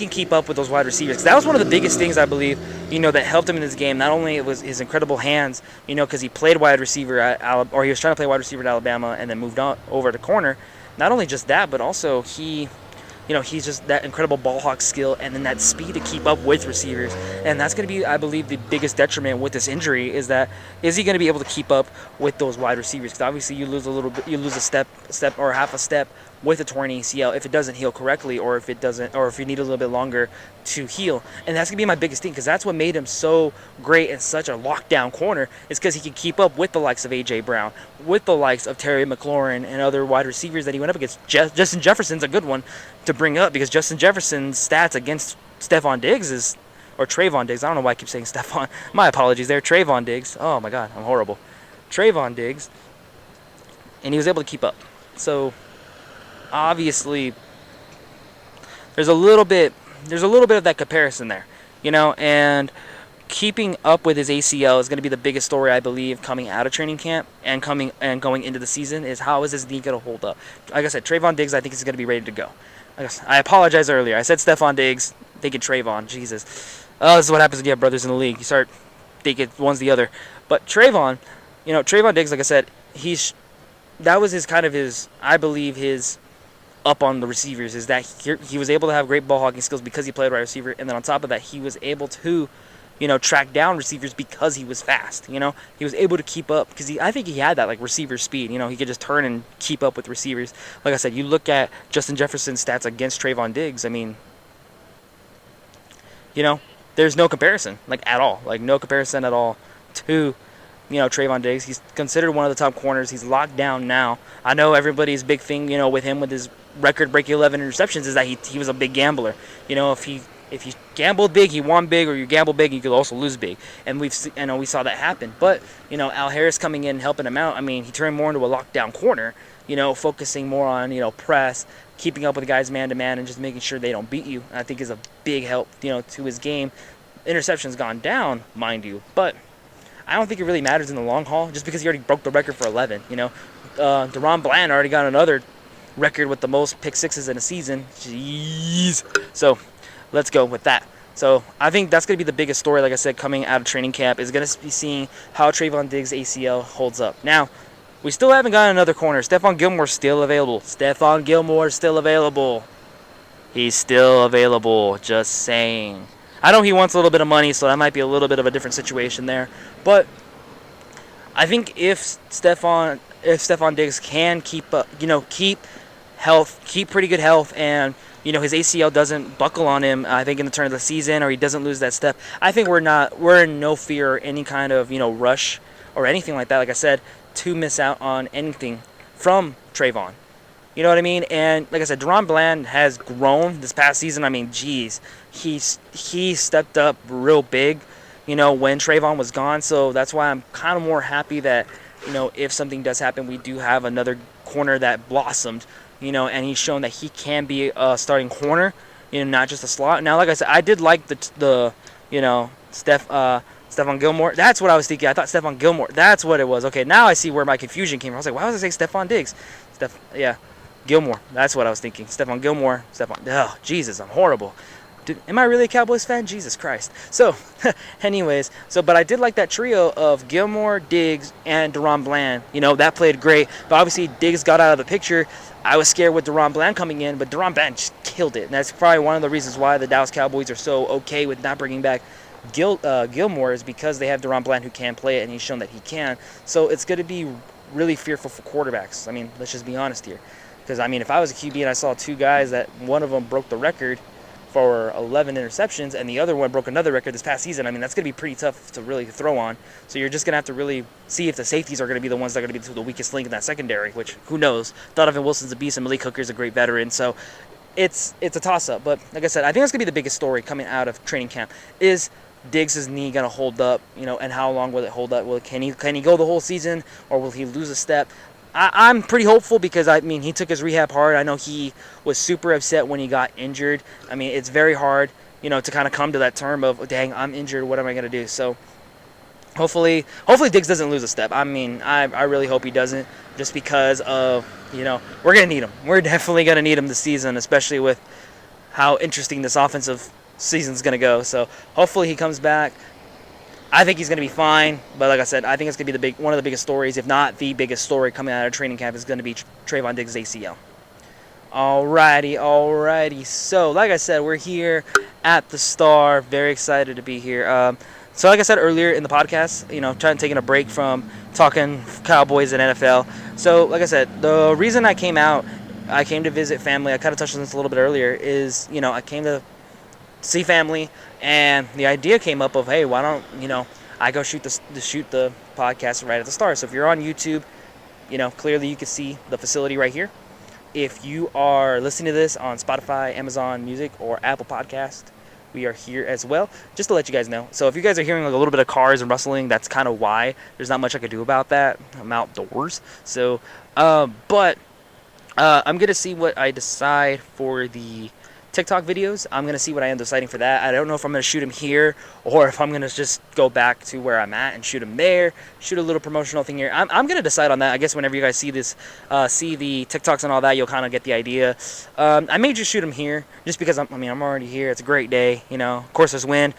keep up with those wide receivers. That was one of the biggest things, I believe, that helped him in this game. Not only it was his incredible hands, because he played wide receiver or he was trying to play wide receiver at Alabama and then moved on over to corner. Not only just that, but also he's just that incredible ball hawk skill and then that speed to keep up with receivers. And that's going to be, I believe, the biggest detriment with this injury, is he going to be able to keep up with those wide receivers? Because obviously you lose a step or half a step with a torn ACL if it doesn't heal correctly, or if you need a little bit longer to heal. And that's going to be my biggest thing, because that's what made him so great and such a lockdown corner, is because he can keep up with the likes of A.J. Brown, with the likes of Terry McLaurin and other wide receivers that he went up against. Justin Jefferson's a good one to bring up, because Justin Jefferson's stats against Stephon Diggs is or Trayvon Diggs. I don't know why I keep saying Stephon. My apologies there. Trayvon Diggs. Oh my God, I'm horrible. Trayvon Diggs, and he was able to keep up. So obviously, there's a little bit of that comparison there, and keeping up with his ACL is going to be the biggest story, I believe, coming out of training camp and going into the season, is how is his knee going to hold up. Like I said, Trayvon Diggs, I think he's going to be ready to go. I apologize earlier. I said Stephon Diggs, thinking Trayvon. Jesus. Oh, this is what happens when you have brothers in the league. You start thinking one's the other. But Trayvon Diggs, like I said, that was I believe his up on the receivers, is that he was able to have great ball hawking skills because he played wide receiver, and then on top of that, he was able to track down receivers because he was fast. He was able to keep up because I think he had that receiver speed. He could just turn and keep up with receivers. Like I said, you look at Justin Jefferson's stats against Trayvon Diggs. I mean, there's no comparison, at all. No comparison at all to, Trayvon Diggs. He's considered one of the top corners. He's locked down now. I know everybody's big thing, with him with his record-breaking 11 interceptions is that he was a big gambler. If you gambled big, he won big, or you gamble big, you could also lose big. And we saw that happen. But, Al Harris coming in and helping him out, I mean, he turned more into a lockdown corner, focusing more on, press, keeping up with the guys man-to-man, and just making sure they don't beat you. I think is a big help, to his game. Interceptions gone down, mind you, but I don't think it really matters in the long haul, just because he already broke the record for 11, DaRon Bland already got another record with the most pick sixes in a season. Jeez. So let's go with that. So I think that's going to be the biggest story, like I said, coming out of training camp, is going to be seeing how Trayvon Diggs' ACL holds up. Now, we still haven't gotten another corner. Stephon Gilmore's still available. He's still available, just saying. I know he wants a little bit of money, so that might be a little bit of a different situation there. But I think if Stephon Diggs can keep pretty good health, and his ACL doesn't buckle on him, I think in the turn of the season, or he doesn't lose that step, I think we're in no fear or any kind of rush or anything like that, like I said, to miss out on anything from Trayvon. You know what I mean? And like I said, DaRon Bland has grown this past season. I mean, geez, he stepped up real big, when Trayvon was gone. So that's why I'm kind of more happy that, if something does happen, we do have another corner that blossomed, and he's shown that he can be a starting corner, not just a slot. Now, like I said, I did like the Stephon Gilmore. That's what I was thinking. I thought Stephon Gilmore. That's what it was. Okay, now I see where my confusion came from. I was like, why was I saying Stephon Diggs? Gilmore. That's what I was thinking. Stephon Gilmore. Oh, Jesus, I'm horrible. Dude, am I really a Cowboys fan? Jesus Christ. So, anyways, but I did like that trio of Gilmore, Diggs, and DaRon Bland. That played great. But obviously, Diggs got out of the picture. I was scared with DaRon Bland coming in, but DaRon Bland just killed it. And that's probably one of the reasons why the Dallas Cowboys are so okay with not bringing back Gilmore, is because they have DaRon Bland who can play it, and he's shown that he can. So it's going to be really fearful for quarterbacks. I mean, let's just be honest here. Because, I mean, if I was a QB and I saw two guys that one of them broke the record for 11 interceptions and the other one broke another record this past season, I mean, that's going to be pretty tough to really throw on. So you're just going to have to really see if the safeties are going to be the ones that are going to be the weakest link in that secondary, which, who knows? Donovan Wilson's a beast and Malik Hooker's a great veteran. So it's a toss-up. But, like I said, I think that's going to be the biggest story coming out of training camp is Diggs' knee going to hold up, and how long will it hold up? Can he go the whole season, or will he lose a step? I'm pretty hopeful because, I mean, he took his rehab hard. I know he was super upset when he got injured. I mean, it's very hard, to kind of come to that term of, dang, I'm injured. What am I going to do? So hopefully Diggs doesn't lose a step. I mean, I really hope he doesn't, just because of, we're going to need him. We're definitely going to need him this season, especially with how interesting this offensive season's going to go. So hopefully he comes back. I think he's going to be fine, but like I said, I think it's going to be one of the biggest stories, if not the biggest story coming out of training camp, is going to be Trayvon Diggs' ACL. Alrighty. So, like I said, we're here at the Star. Very excited to be here. So, like I said earlier in the podcast, taking a break from talking Cowboys and NFL. So, like I said, the reason I came to visit family. I kind of touched on this a little bit earlier. Is I came to see family, and the idea came up of, hey, why don't I go shoot the podcast right at the Star. So if you're on YouTube, clearly you can see the facility right here. If you are listening to this on Spotify, Amazon Music, or Apple Podcast, we are here as well, just to let you guys know. So if you guys are hearing like a little bit of cars and rustling, that's kind of why. There's not much I could do about that. I'm outdoors. So, but I'm going to see what I decide for the TikTok videos. I'm going to see what I end up deciding for that. I don't know if I'm going to shoot them here or if I'm going to just go back to where I'm at and shoot them there, shoot a little promotional thing here. I'm going to decide on that. I guess whenever you guys see this, see the TikToks and all that, you'll kind of get the idea. I may just shoot them here just because I'm already here. It's a great day. Of course there's wind.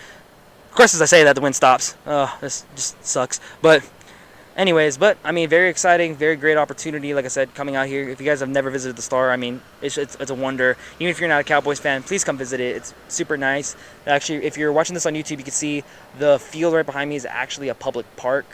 Of course, as I say that, the wind stops. This just sucks. But anyways, very exciting, very great opportunity. Like I said, coming out here. If you guys have never visited the Star, it's a wonder. Even if you're not a Cowboys fan, please come visit it. It's super nice. Actually, if you're watching this on YouTube, you can see the field right behind me is actually a public park.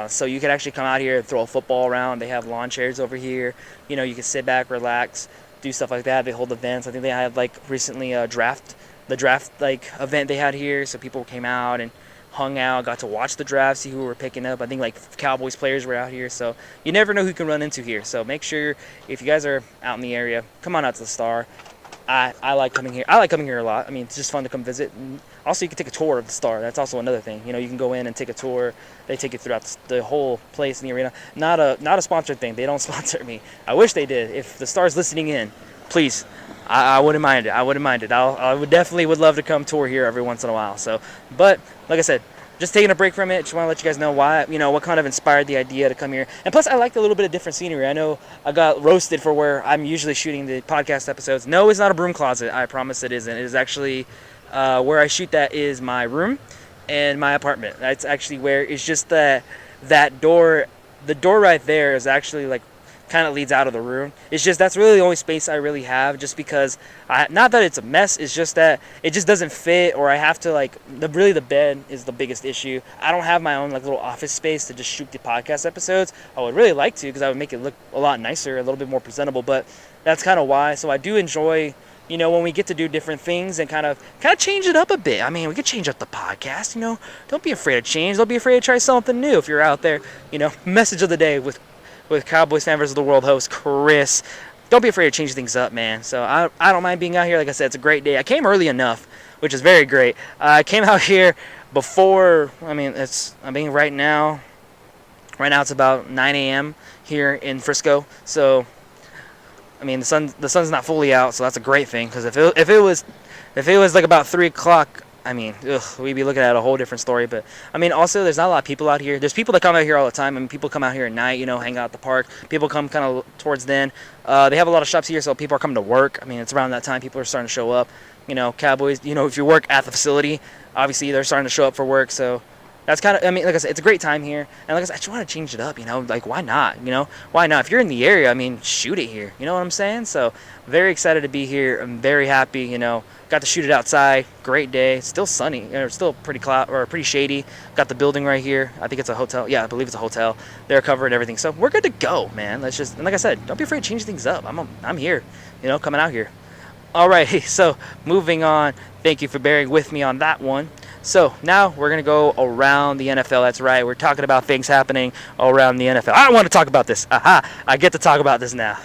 So you can actually come out here and throw a football around. They have lawn chairs over here. You can sit back, relax, do stuff like that. They hold events. I think they had recently the draft event they had here. So people came out and hung out, got to watch the draft, see who were picking up. I think Cowboys players were out here, so you never know who can run into here. So make sure if you guys are out in the area, come on out to the Star. I like coming here. I like coming here a lot. It's just fun to come visit. And also, you can take a tour of the Star. That's also another thing. You can go in and take a tour. They take you throughout the whole place in the arena. Not a sponsored thing. They don't sponsor me. I wish they did. If the Star's listening in, please. I wouldn't mind it. I would definitely love to come tour here every once in a while. So, but like I said, just taking a break from it. Just want to let you guys know why, what kind of inspired the idea to come here. And plus, I like a little bit of different scenery. I know I got roasted for where I'm usually shooting the podcast episodes. No, it's not a broom closet. I promise it isn't. It is actually where I shoot. That is my room and my apartment. That's actually where it's just that door. The door right there is actually kind of leads out of the room. It's just that's really the only space I really have, just because not that it's a mess, it's just that it just doesn't fit, or I have to the bed is the biggest issue. I don't have my own little office space to just shoot the podcast episodes. I would really like to, because I would make it look a lot nicer, a little bit more presentable, but that's kind of why. So I do enjoy when we get to do different things and kind of change it up a bit. We could change up the podcast, don't be afraid of change. Don't be afraid to try something new if you're out there. Message of the day with Cowboys Fan versus the World host Chris. Don't be afraid to change things up, man. So I don't mind being out here. Like I said, it's a great day. I came early enough, which is very great. I came out here before. Right now. Right now it's about 9 a.m. here in Frisco. So the sun's not fully out, so that's a great thing. Because if it was about 3 o'clock. We'd be looking at a whole different story. But, also, there's not a lot of people out here. There's people that come out here all the time. People come out here at night, hang out at the park. People come kind of towards then. They have a lot of shops here, so people are coming to work. It's around that time. People are starting to show up. Cowboys, if you work at the facility, obviously they're starting to show up for work. So that's kind of, like I said, it's a great time here. And like I said, I just want to change it up, why not? Why not? If you're in the area, shoot it here. You know what I'm saying? So, very excited to be here. I'm very happy, got to shoot it outside. Great day. It's still sunny. It's still pretty pretty shady. Got the building right here. I think it's a hotel. Yeah, I believe it's a hotel. They're covering everything. So, we're good to go, man. And like I said, don't be afraid to change things up. I'm here, coming out here. All right, so moving on. Thank you for bearing with me on that one. So now we're going to go around the NFL. That's right. We're talking about things happening around the NFL. I want to talk about this. Aha. I get to talk about this now.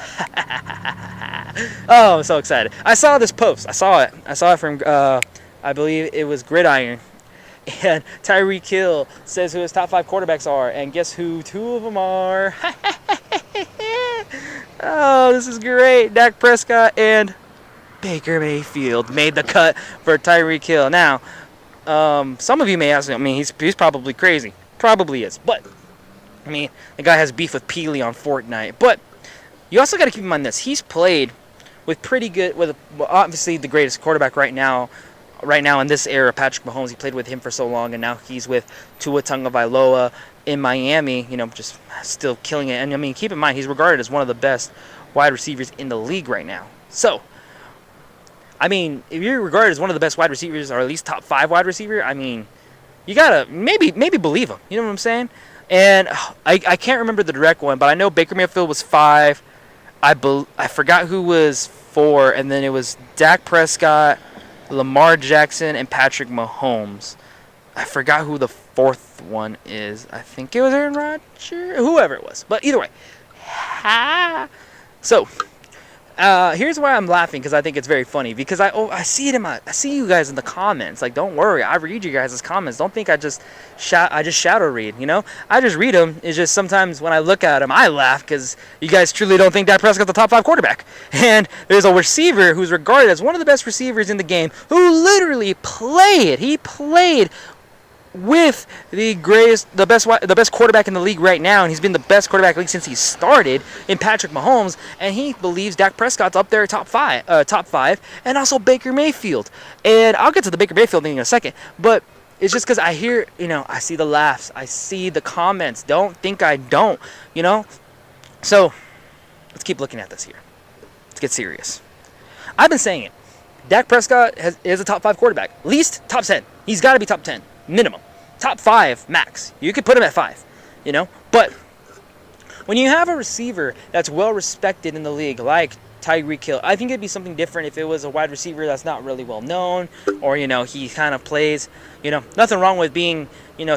Oh, I'm so excited. I saw this post. I saw it from, I believe it was Gridiron. And Tyreek Hill says who his top 5 quarterbacks are. And guess who 2 of them are? Oh, this is great. Dak Prescott and Baker Mayfield made the cut for Tyreek Hill. Now, some of you may ask, he's probably crazy. Probably is. But, the guy has beef with Peely on Fortnite. But, you also got to keep in mind this. He's played with obviously the greatest quarterback right now in this era, Patrick Mahomes. He played with him for so long, and now he's with Tua Tagovailoa in Miami, just still killing it. And, keep in mind, he's regarded as one of the best wide receivers in the league right now. So, if you're regarded as one of the best wide receivers, or at least top 5 wide receiver, you gotta maybe believe him. You know what I'm saying? And I can't remember the direct one, but I know Baker Mayfield was 5. I forgot who was 4, and then it was Dak Prescott, Lamar Jackson, and Patrick Mahomes. I forgot who the 4th one is. I think it was Aaron Rodgers, whoever it was. But either way, so. Here's why I'm laughing, because I think it's very funny. Because I see it I see you guys in the comments. Like, don't worry, I read you guys' comments. Don't think I just shadow read. I just read them. It's just sometimes when I look at them, I laugh because you guys truly don't think Dak Prescott's the top 5 quarterback. And there's a receiver who's regarded as one of the best receivers in the game who literally played. He played with the best quarterback in the league right now, and he's been the best quarterback in the league since he started, in Patrick Mahomes, and he believes Dak Prescott's up there top five, and also Baker Mayfield. And I'll get to the Baker Mayfield thing in a second, but it's just because I hear, I see the laughs, I see the comments. Don't think I don't, So let's keep looking at this here. Let's get serious. I've been saying it. Dak Prescott is a top 5 quarterback, least top 10. He's got to be top 10 minimum. Top 5 max. You could put him at 5, But when you have a receiver that's well respected in the league, like Tyreek Hill, I think it'd be something different if it was a wide receiver that's not really well known, or he kind of plays. Nothing wrong with being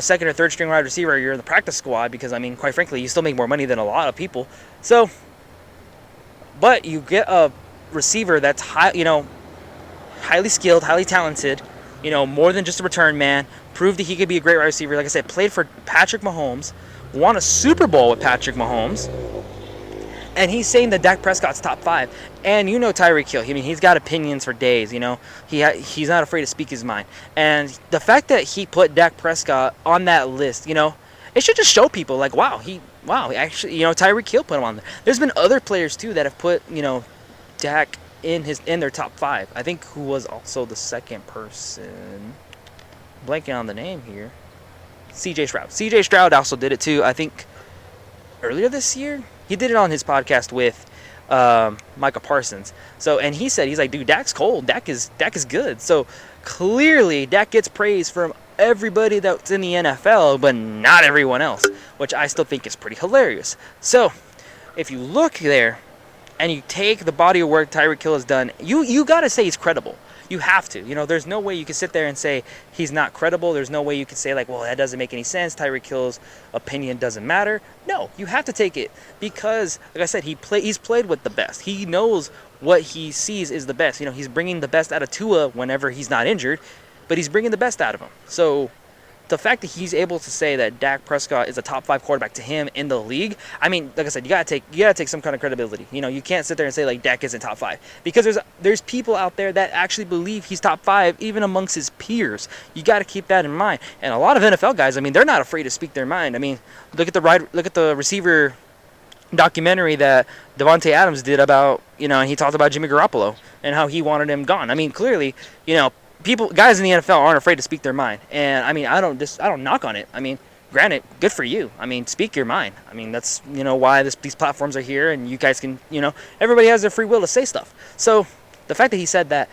second or third string wide receiver. You're in the practice squad because quite frankly, you still make more money than a lot of people. So, but you get a receiver that's highly skilled, highly talented. More than just a return man. Proved that he could be a great wide receiver. Like I said, played for Patrick Mahomes. Won a Super Bowl with Patrick Mahomes. And he's saying that Dak Prescott's top 5. And Tyreek Hill. He's got opinions for days. He's not afraid to speak his mind. And the fact that he put Dak Prescott on that list, it should just show people like, wow, actually, Tyreek Hill put him on there. There's been other players too that have put, Dak in their top 5. I think who was also the second person, blanking on the name here, CJ Stroud also did it too. I think earlier this year he did it on his podcast with Micah Parsons. And he said, he's like, dude, Dak's cold. Dak is good. So clearly Dak gets praise from everybody that's in the NFL, but not everyone else, which I still think is pretty hilarious. So if you look there and you take the body of work Tyreek Hill has done, you got to say he's credible. You have to. There's no way you can sit there and say he's not credible. There's no way you can say, like, well, that doesn't make any sense. Tyreek Hill's opinion doesn't matter. No, you have to take it because, like I said, he's played with the best. He knows what he sees is the best. He's bringing the best out of Tua whenever he's not injured, but he's bringing the best out of him. So the fact that he's able to say that Dak Prescott is a top 5 quarterback to him in the league, like I said, you gotta take some kind of credibility. You can't sit there and say like Dak isn't top 5 because there's people out there that actually believe he's top 5 even amongst his peers. You got to keep that in mind. And a lot of NFL guys, they're not afraid to speak their mind. Look at the receiver documentary that Devontae Adams did about, and he talked about Jimmy Garoppolo and how he wanted him gone. Clearly, guys in the NFL aren't afraid to speak their mind, and I don't knock on it. Granted, good for you. Speak your mind. That's why these platforms are here, and you guys can everybody has their free will to say stuff. So the fact that he said that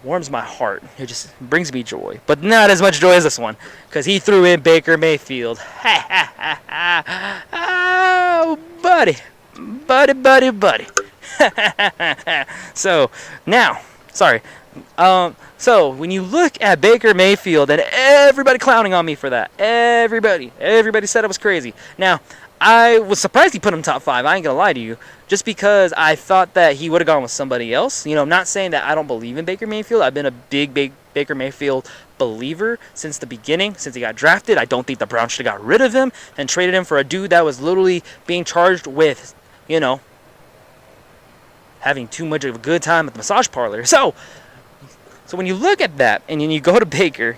warms my heart. It just brings me joy, but not as much joy as this one because he threw in Baker Mayfield. Oh, buddy. So now, sorry. So when you look at Baker Mayfield and everybody clowning on me for that, everybody said it was crazy. Now, I was surprised he put him top 5. I ain't gonna lie to you, just because I thought that he would have gone with somebody else. I'm not saying that I don't believe in Baker Mayfield. I've been a big Baker Mayfield believer since the beginning, since he got drafted. I don't think the Browns should have got rid of him and traded him for a dude that was literally being charged with, having too much of a good time at the massage parlor. So when you look at that and then you go to Baker,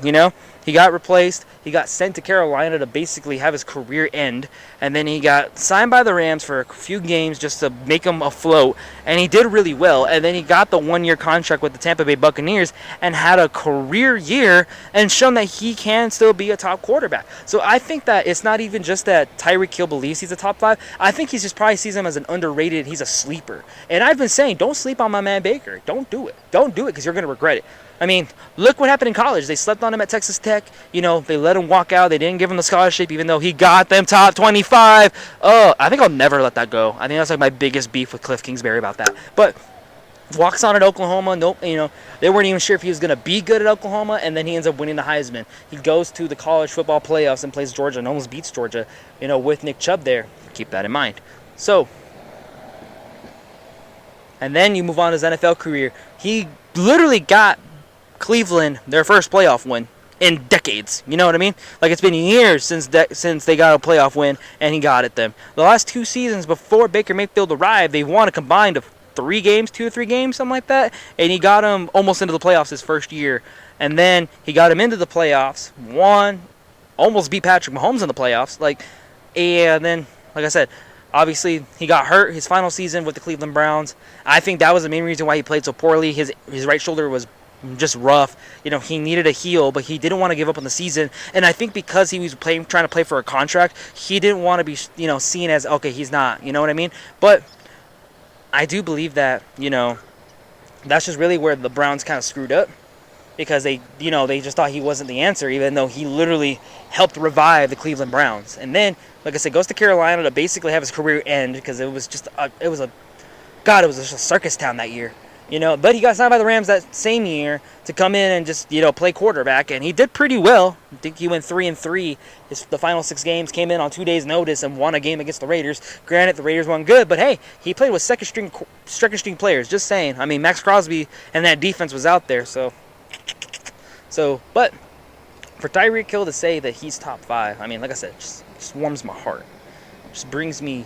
he got replaced. He got sent to Carolina to basically have his career end. And then he got signed by the Rams for a few games just to make him afloat. And he did really well. And then he got the 1-year contract with the Tampa Bay Buccaneers and had a career year and shown that he can still be a top quarterback. So I think that it's not even just that Tyreek Hill believes he's a top 5. I think he's just probably sees him as an underrated, he's a sleeper. And I've been saying, don't sleep on my man Baker. Don't do it. Don't do it because you're going to regret it. Look what happened in college. They slept on him at Texas Tech. They let him walk out. They didn't give him the scholarship, even though he got them top 25. I think I'll never let that go. I think that's like my biggest beef with Cliff Kingsbury about that. But walks on at Oklahoma. Nope. They weren't even sure if he was going to be good at Oklahoma, and then he ends up winning the Heisman. He goes to the college football playoffs and plays Georgia and almost beats Georgia, with Nick Chubb there. Keep that in mind. So And then you move on to his NFL career. He literally got Cleveland their first playoff win in decades. You know what I mean? Like, it's been years since they got a playoff win, and he got it then. The last 2 seasons before Baker Mayfield arrived, they won a combined of 3 games, 2 or 3 games, something like that. And he got him almost into the playoffs his first year. And then he got him into the playoffs, won, almost beat Patrick Mahomes in the playoffs. And then, like I said, obviously he got hurt his final season with the Cleveland Browns. I think that was the main reason why he played so poorly. His right shoulder was just rough. He needed a heal, but he didn't want to give up on the season. And I think because he was trying to play for a contract, he didn't want to be, seen as, okay, he's not. You know what I mean? But I do believe that, that's just really where the Browns kind of screwed up, because they just thought he wasn't the answer, even though he literally helped revive the Cleveland Browns. And then, like I said, goes to Carolina to basically have his career end, because it was just a circus town that year. But he got signed by the Rams that same year to come in and just, play quarterback, and he did pretty well. I think he went 3-3. The final 6 games, came in on 2 days' notice and won a game against the Raiders. Granted, the Raiders won good, but hey, he played with second string players. Just saying. I mean, Max Crosby and that defense was out there, so. But for Tyreek Hill to say that he's top 5, I mean, like I said, just warms my heart. Just brings me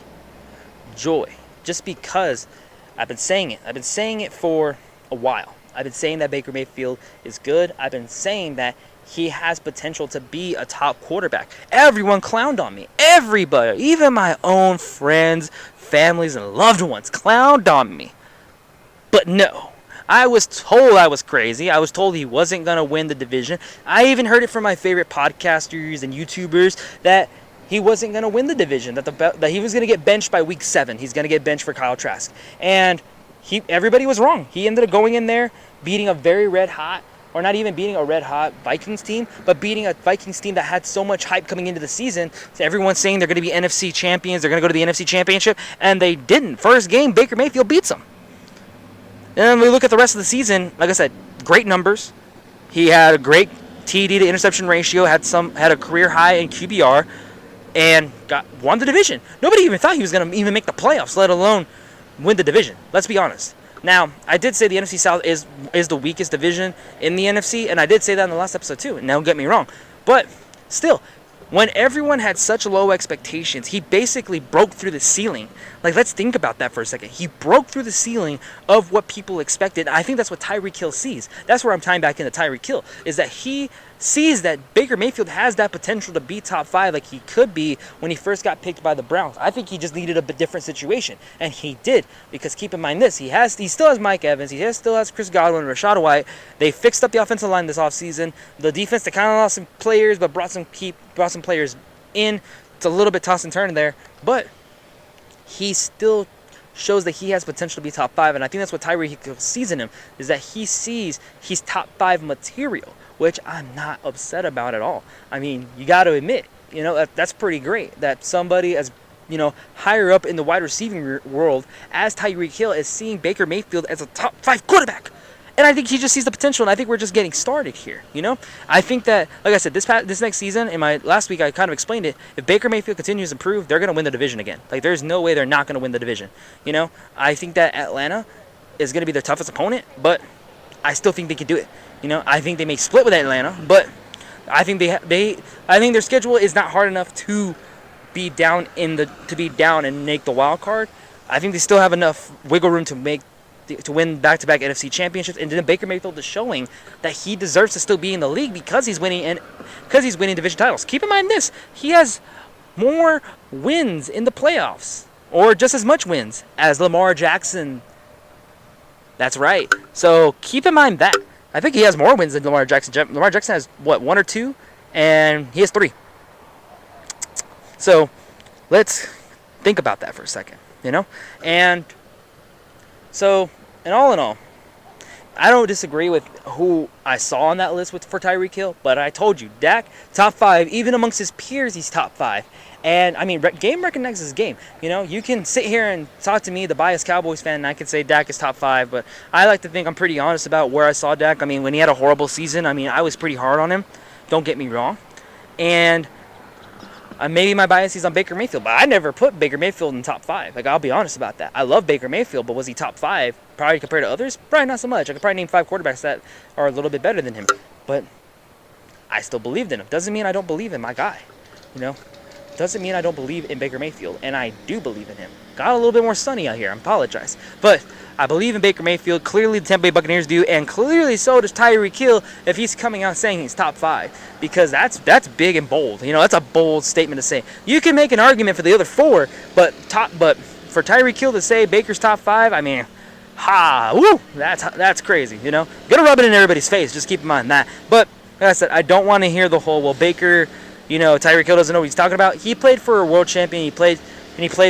joy. Just because I've been saying it. I've been saying it for a while. I've been saying that Baker Mayfield is good. I've been saying that he has potential to be a top quarterback. Everyone clowned on me. Everybody, even my own friends, families, and loved ones clowned on me. But no. I was told I was crazy. I was told he wasn't going to win the division. I even heard it from my favorite podcasters and YouTubers that he wasn't going to win the division, that he was going to get benched by week 7. He's going to get benched for Kyle Trask. And everybody was wrong. He ended up going in there, beating a very red-hot, or not even beating a red-hot Vikings team, but beating a Vikings team that had so much hype coming into the season. So everyone's saying they're going to be NFC champions, they're going to go to the NFC championship, and they didn't. First game, Baker Mayfield beats them. And we look at the rest of the season, like I said, great numbers. He had a great TD to interception ratio, had a career high in QBR, and won the division. Nobody even thought he was going to even make the playoffs, let alone win the division. Let's be honest. Now, I did say the NFC South is the weakest division in the NFC, and I did say that in the last episode too. And don't get me wrong. But still, when everyone had such low expectations, he basically broke through the ceiling. Like, let's think about that for a second. He broke through the ceiling of what people expected. I think that's what Tyreek Hill sees. That's where I'm tying back into Tyreek Hill, is that he sees that Baker Mayfield has that potential to be top 5 like he could be when he first got picked by the Browns. I think he just needed a bit different situation, and he did, because keep in mind this, he still has Mike Evans, still has Chris Godwin, Rashad White. They fixed up the offensive line this offseason. The defense, they kind of lost some players, but brought some players in. It's a little bit toss and turn there, but he still shows that he has potential to be top 5, and I think that's what Tyreek Hill sees in him, is that he sees he's top 5 material, which I'm not upset about at all. I mean, you got to admit, that's pretty great that somebody as, higher up in the wide receiving world as Tyreek Hill is seeing Baker Mayfield as a top 5 quarterback. And I think he just sees the potential, and I think we're just getting started here, I think that, like I said, this next season, in my last week, I kind of explained it. If Baker Mayfield continues to improve, they're going to win the division again. Like, there's no way they're not going to win the division, I think that Atlanta is going to be their toughest opponent, but I still think they can do it. I think they may split with Atlanta, but I think I think their schedule is not hard enough to be down and make the wild card. I think they still have enough wiggle room to win back-to-back NFC championships, and then Baker Mayfield is showing that he deserves to still be in the league because he's winning division titles. Keep in mind this: he has more wins in the playoffs, or just as much wins as Lamar Jackson. That's right. So keep in mind that. I think he has more wins than Lamar Jackson. Lamar Jackson has, 1 or 2? And he has 3. So let's think about that for a second, And so, and all in all, I don't disagree with who I saw on that list for Tyreek Hill, but I told you, Dak, top 5. Even amongst his peers, he's top 5. And, I mean, game recognizes game. You can sit here and talk to me, the biased Cowboys fan, and I can say Dak is top 5, but I like to think I'm pretty honest about where I saw Dak. I mean, when he had a horrible season, I was pretty hard on him. Don't get me wrong. And maybe my bias is on Baker Mayfield, but I never put Baker Mayfield in top 5. Like, I'll be honest about that. I love Baker Mayfield, but was he top 5? Probably compared to others? Probably not so much. I could probably name 5 quarterbacks that are a little bit better than him. But I still believed in him. Doesn't mean I don't believe in my guy. You know? Doesn't mean I don't believe in Baker Mayfield. And I do believe in him. Got a little bit more sunny out here. I apologize. But I believe in Baker Mayfield. Clearly the Tampa Bay Buccaneers do. And clearly so does Tyreek Hill if he's coming out saying he's top 5. Because that's big and bold. You know, that's a bold statement to say. You can make an argument for the other 4. But for Tyreek Hill to say Baker's top 5, I mean, that's crazy, you know. Gonna rub it in everybody's face. Just keep in mind that. But like I said, I don't want to hear the whole, well, Baker, you know, Tyreek Hill doesn't know what he's talking about. He played for a world champion. He played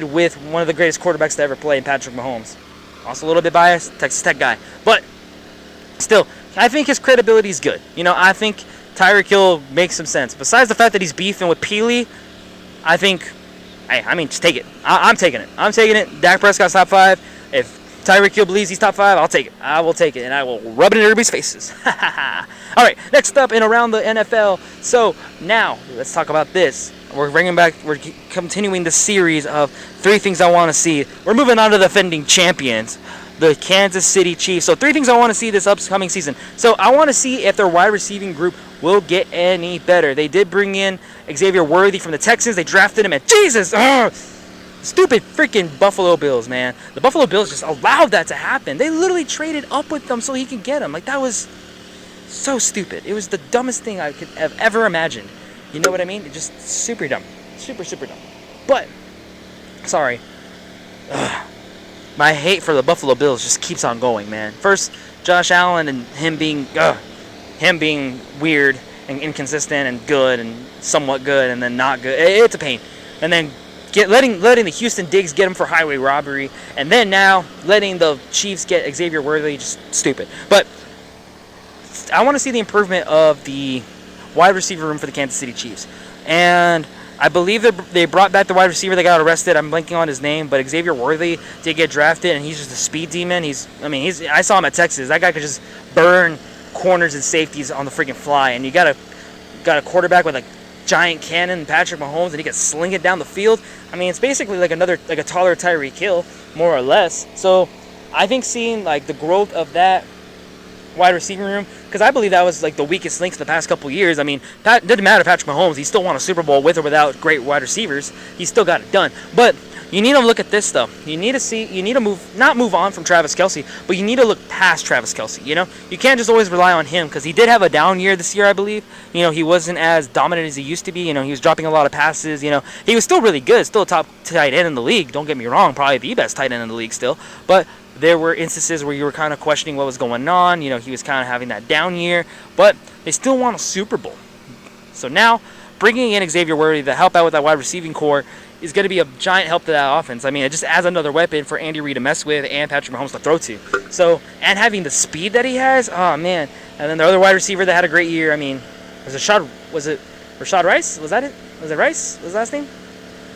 with one of the greatest quarterbacks to ever play, Patrick Mahomes. Also a little bit biased, Texas Tech guy. But still, I think his credibility is good. You know, I think Tyreek Hill makes some sense. Besides the fact that he's beefing with Peely, I think, just take it. I'm taking it. I'm taking it. Dak Prescott's top 5. If Tyreek Hill believes he's top 5, I'll take it. I will take it, and I will rub it in everybody's faces. All right, next up in Around the NFL. So now let's talk about this. We're continuing the series of 3 things I want to see. We're moving on to the defending champions, the Kansas City Chiefs. So 3 things I want to see this upcoming season. So I want to see if their wide receiving group will get any better. They did bring in Xavier Worthy from the Texans. They drafted him, and Jesus, stupid freaking Buffalo Bills, man. The Buffalo Bills just allowed that to happen. They literally traded up with them so he could get him. Like, that was so stupid. It was the dumbest thing I could have ever imagined. You know what I mean? It's just super dumb. Super, super dumb. But, sorry. My hate for the Buffalo Bills just keeps on going, man. First, Josh Allen and him being weird and inconsistent and good and somewhat good and then not good. It's a pain. And then letting the Houston Diggs get him for highway robbery, and then now letting the Chiefs get Xavier Worthy, just stupid. But I want to see the improvement of the wide receiver room for the Kansas City Chiefs. And I believe they brought back the wide receiver that got arrested. I'm blanking on his name, but Xavier Worthy did get drafted, and he's just a speed demon. I saw him at Texas. That guy could just burn corners and safeties on the freaking fly. And you got a quarterback with a giant cannon, Patrick Mahomes, and he can sling it down the field. I mean, it's basically like a taller Tyreek Hill, more or less. So I think seeing like the growth of that wide receiving room, because I believe that was like the weakest link the past couple years. I mean, it didn't matter Patrick Mahomes. He still won a Super Bowl with or without great wide receivers. He still got it done. But you need to look at this stuff. You need to not move on from Travis Kelce, but you need to look past Travis Kelce. You know, you can't just always rely on him, because he did have a down year this year, I believe. You know, he wasn't as dominant as he used to be. You know, he was dropping a lot of passes. You know, he was still really good, still a top tight end in the league. Don't get me wrong, probably the best tight end in the league still. But there were instances where you were kind of questioning what was going on. You know, he was kind of having that down year, but they still won a Super Bowl. So now, bringing in Xavier Worthy to help out with that wide receiving core is going to be a giant help to that offense. I mean, it just adds another weapon for Andy Reid to mess with and Patrick Mahomes to throw to. So, and having the speed that he has, oh man. And then the other wide receiver that had a great year, I mean, was it Rashad Rice? Was that it? Was it Rice? Was his last name?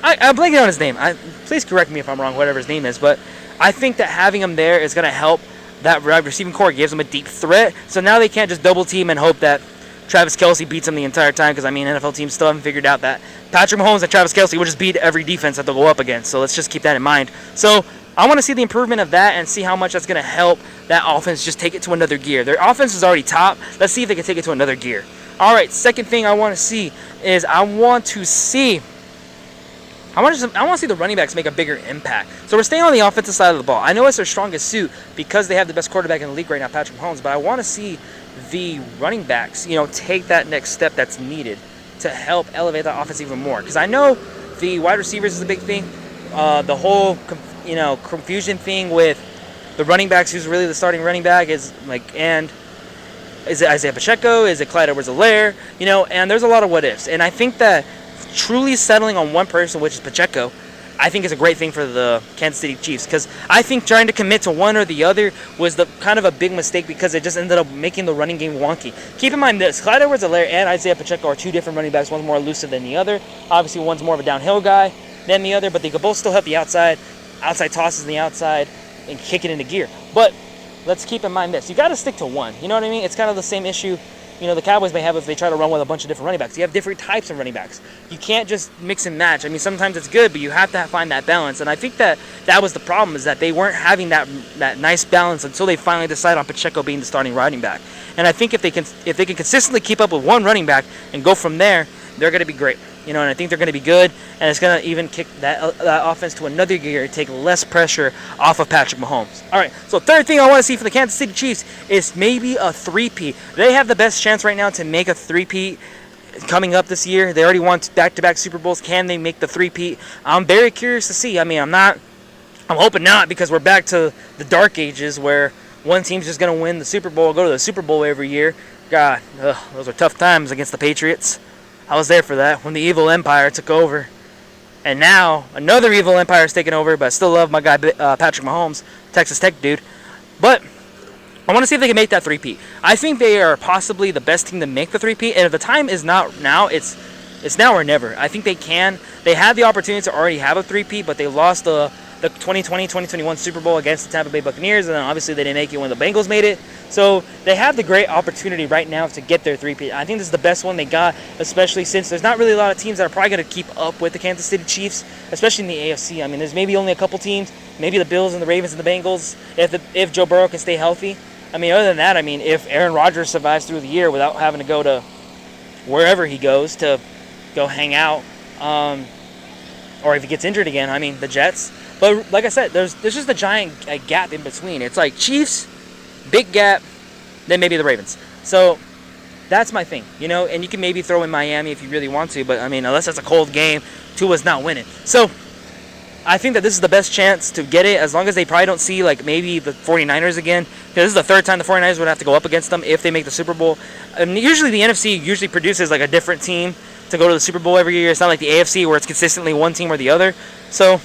I'm blanking on his name. Please correct me if I'm wrong, whatever his name is, but I think that having him there is going to help that receiving core, gives them a deep threat. So now they can't just double team and hope that Travis Kelce beats them the entire time, because, I mean, NFL teams still haven't figured out that Patrick Mahomes and Travis Kelce will just beat every defense that they'll go up against. So let's just keep that in mind. So I want to see the improvement of that and see how much that's going to help that offense just take it to another gear. Their offense is already top. Let's see if they can take it to another gear. All right, second thing I want to see is I want to see the running backs make a bigger impact. So we're staying on the offensive side of the ball. I know it's their strongest suit because they have the best quarterback in the league right now, Patrick Mahomes, but I want to see the running backs, take that next step that's needed to help elevate that offense even more. Because I know the wide receivers is a big thing. The whole, confusion thing with the running backs, who's really the starting running back, is and is it Isaiah Pacheco? Is it Clyde Edwards-Helaire? And there's a lot of what ifs. And I think that truly settling on one person, which is Pacheco, I think is a great thing for the Kansas City Chiefs, because I think trying to commit to one or the other was the kind of a big mistake, because it just ended up making the running game wonky. Keep in mind this: Clyde Edwards-Helaire and Isaiah Pacheco are two different running backs. One's more elusive than the other. Obviously, one's more of a downhill guy than the other, but they could both still help the outside tosses in the outside and kick it into gear. But let's keep in mind this: you got to stick to one. You know what I mean? It's kind of the same issue the Cowboys may have if they try to run with a bunch of different running backs. You have different types of running backs. You can't just mix and match. I mean, sometimes it's good, but you have to find that balance. And I think that was the problem, is that they weren't having that nice balance until they finally decided on Pacheco being the starting running back. And I think if they can consistently keep up with one running back and go from there, they're going to be great. And I think they're going to be good, and it's going to even kick that offense to another gear, take less pressure off of Patrick Mahomes. All right, so third thing I want to see for the Kansas City Chiefs is maybe a three-peat. They have the best chance right now to make a three-peat coming up this year. They already won back-to-back Super Bowls. Can they make the three-peat? I'm very curious to see. I mean, I'm hoping not, because we're back to the dark ages where one team's just going to win the Super Bowl, go to the Super Bowl every year. God, those are tough times against the Patriots. I was there for that when the evil empire took over. And now another evil empire is taking over, but I still love my guy Patrick Mahomes, Texas Tech dude. But I want to see if they can make that three-peat. I think they are possibly the best team to make the three-peat, and if the time is not now, it's now or never. I think they can. They had the opportunity to already have a three-peat, but they lost the 2020-2021 Super Bowl against the Tampa Bay Buccaneers, and then obviously they didn't make it when the Bengals made it. So they have the great opportunity right now to get their three-peat. I think this is the best one they got, especially since there's not really a lot of teams that are probably going to keep up with the Kansas City Chiefs, especially in the AFC. I mean, there's maybe only a couple teams, maybe the Bills and the Ravens and the Bengals, if Joe Burrow can stay healthy. I mean, other than that, I mean, if Aaron Rodgers survives through the year without having to go to wherever he goes to go hang out, or if he gets injured again, I mean, the Jets. But like I said, there's just a giant gap in between. It's like Chiefs, big gap, then maybe the Ravens. So that's my thing, and you can maybe throw in Miami if you really want to, but I mean, unless it's a cold game, Tua's not winning. So I think that this is the best chance to get it, as long as they probably don't see like maybe the 49ers again, because this is the third time the 49ers would have to go up against them if they make the Super Bowl. And usually the NFC usually produces like a different team to go to the Super Bowl every year. It's not like the AFC where it's consistently one team or the other. So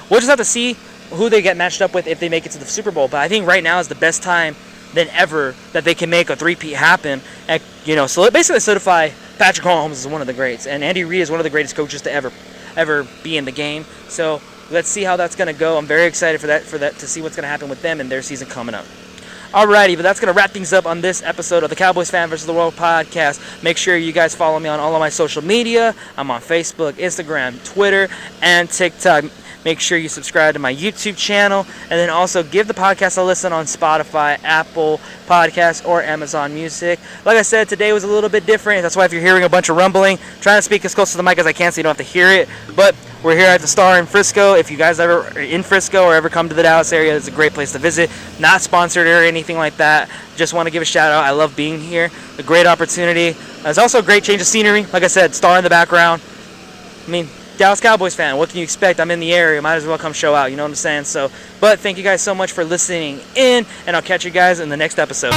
we'll just have to see who they get matched up with if they make it to the Super Bowl. But I think right now is the best time than ever that they can make a three-peat happen. And, so it basically solidify Patrick Mahomes as one of the greats. And Andy Reid is one of the greatest coaches to ever be in the game. So let's see how that's going to go. I'm very excited for that to see what's going to happen with them and their season coming up. Alrighty, but that's going to wrap things up on this episode of the Cowboys Fan vs. the World podcast. Make sure you guys follow me on all of my social media. I'm on Facebook, Instagram, Twitter, and TikTok. Make sure you subscribe to my YouTube channel, and then also give the podcast a listen on Spotify, Apple Podcasts, or Amazon Music. Like I said, today was a little bit different. That's why if you're hearing a bunch of rumbling, trying to speak as close to the mic as I can so you don't have to hear it. But we're here at the Star in Frisco. If you guys ever are in Frisco or ever come to the Dallas area, it's a great place to visit. Not sponsored or anything like that. Just want to give a shout out. I love being here. A great opportunity. It's also a great change of scenery. Like I said, Star in the background. I mean, Dallas Cowboys fan, what can you expect? I'm in the area. Might as well come show out. You know what I'm saying? So, but thank you guys so much for listening in, and I'll catch you guys in the next episode.